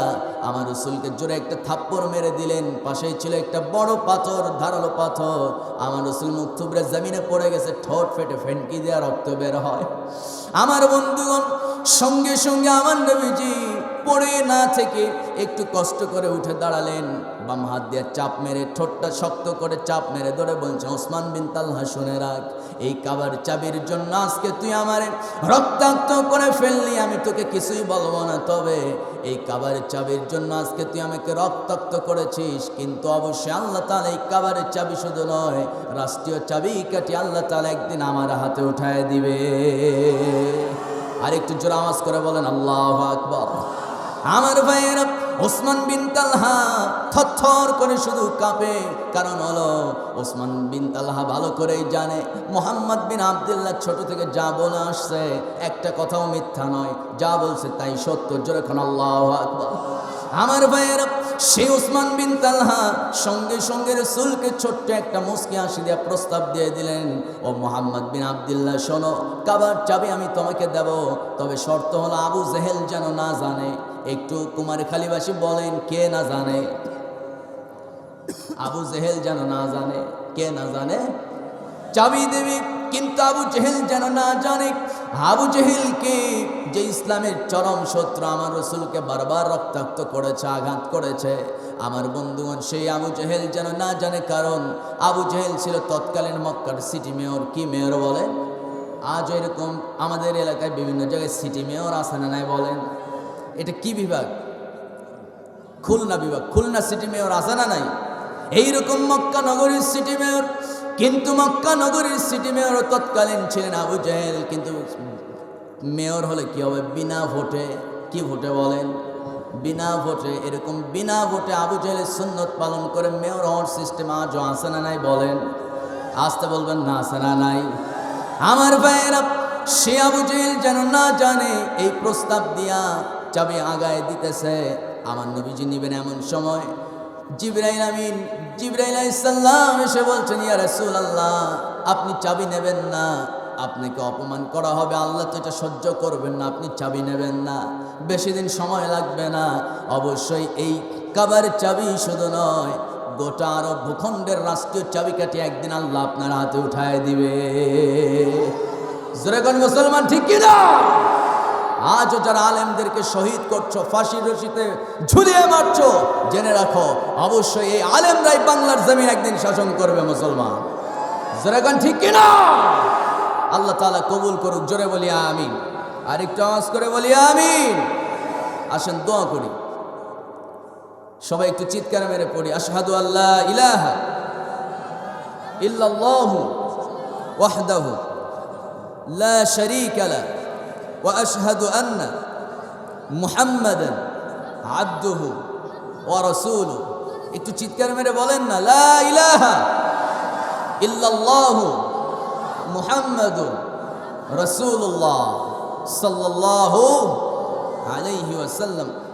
Speaker 1: আমার রাসূলকে জোরে একটা থাপ্পড় মেরে দিলেন। পাশেই ছিল একটা বড় পাথর, ধারালো পাথর। আমার রাসূল মুখ থুবড়ে জমিনে পড়ে গেছে, ঠোঁট ফেটে ফেনকি দেওয়া রক্ত বের হয়। আমার বন্ধুগণ, সঙ্গে সঙ্গে আমার নবীজি পড়ে না থেকে একটু কষ্ট করে উঠে দাঁড়ালেন, বাম হাত দিয়ে চাপ মেরে, ঠোঁটটা শক্ত করে চাপ মেরে ধরে বলছেন, ওসমান বিন তালহা, শুনে রাখ, এই কাবার চাবির জন্য আজকে তুই আমারে রক্তাক্ত করে ফেললি, আমি তোকে কিছুই বলবো না, তবে এই কাবার চাবির জন্য আজকে তুই আমাকে রক্তাক্ত করেছিস, কিন্তু অবশ্যই আল্লাহ তাআলা এই কাবারের চাবি শুধু নয়, রাষ্ট্রীয় চাবি কাটি আল্লাহ তাআলা একদিন আমার হাতে উঠায় দিবে। আর একটু জোরে আওয়াজ করে বলেন, আল্লাহু আকবার। আমার ভাইয়েরা, ওসমান বিন তালহা থরথর করে শুধু কাঁপে, কারণ হলো ওসমান বিন তালহা ভালো করেই জানে মুহাম্মদ বিন আব্দুল্লাহ ছোট থেকে যা বলে আসছে একটা কথাও মিথ্যা নয়, যা বলছে তাই সত্য। জোরে কোন আল্লাহু আকবার। আমার ভাইয়েরা, সেই ওসমান বিন তালহা সঙ্গে সঙ্গে রাসূলকে ছোট্ট একটা মুস্কি হাসি দিয়ে প্রস্তাব দিয়ে দিলেন, ও মুহাম্মদ বিন আব্দুল্লাহ, শোনো, কাবার চাবি আমি তোমাকে দেব, তবে শর্ত হলো আবু জেহেল যেন না জানে। একটু কুমারখালীবাসী বলেন, কে না জানে? আবু জেহেল যেন না জানে। কে না জানে? চাবি দেবী, কিন্তু আবু জেহেল যেন না জানে। আবু জেহেলকে, যে ইসলামের চরম শত্রু, আমার রসুলকে বারবার রক্তাক্ত করেছে, আঘাত করেছে, আমার বন্ধুগণ, সেই আবু জেহেল যেন না জানে। কারণ আবু জেহেল ছিল তৎকালীন মক্কার সিটি মেয়র। কি মেয়র বলেন? আজ এরকম আমাদের এলাকায় বিভিন্ন জায়গায় সিটি মেয়র আছে না নাই বলেন? এটা কি বিভাগ? খুলনা বিভাগ। খুলনা সিটি মেয়র আছে না নাই? এইরকম মক্কা নগরীর সিটি মেয়র। কিন্তু মক্কা নগরীর সিটি মেয়র তৎকালীন ছিলেন আবু জেহেল। কিন্তু মেয়র হলে কি হবে? বিনা ভোটে। কি ভোটে বলেন? বিনা ভোটে। এরকম বিনা ভোটে আবু জেহেলের সুন্নত পালন করে মেয়র হওয়ার সিস্টেম আজও আছে না নাই বলেন? আসতে বলবেন না, আছে না নাই? আমার ভাইয়েরা, সে আবু জেহেল যেন না জানে এই প্রস্তাব দিয়া চাবি আগায় দিতেছে আমার নবীজি নিবেন। এমন সময় জিবরাইল আমিন, জিবরাইল আলাইহিস সালাম এসে বলছেন, ইয়া রাসূলুল্লাহ, আপনি চাবি নেবেন না, আপনাকে অপমান করা হবে, আল্লাহ তো এটা সহ্য করবেন না, আপনি চাবি নেবেন না, বেশি দিন সময় লাগবে না, অবশ্যই এই কাবার চাবি শুধু নয়, গোটা আরব ভূখণ্ডের রাষ্ট্রীয় চাবিকাঠি একদিন আল্লাহ আপনার হাতে উঠায় দিবে। জোরে কোন মুসলমান, ঠিক কিনা? আজও যারা আলেমদেরকে শহীদ করছো, ফাঁসির রশিতে ঝুলিয়ে মারছো, জেনে রাখো অবশ্যই এই আলেমরাই বাংলার জমিন একদিন শাসন করবে মুসলমান। জোরে কোন, ঠিক কিনা? আল্লাহ তাআলা কবুল করুক। জোরে বলি আমিন। আরেকটু আওয়াজ করে বলি আমিন। আসেন দোয়া করি, সবাই একটু চিৎকার মেরে পড়ি, আশহাদু আল্লা ইলাহা ইল্লাল্লাহু ওয়াহদাহু লা শারীকা লাহু ওয়া আশহাদু আন্না মুহাম্মাদান আবদুহু ওয়া রাসূলুহু। একটু চিৎকার মেরে বলেন না, লা ইলাহা ইল্লাল্লাহু মুহাম্মাদুর রাসূলুল্লাহ সাল্লাল্লাহু আলাইহি ওয়াসাল্লাম।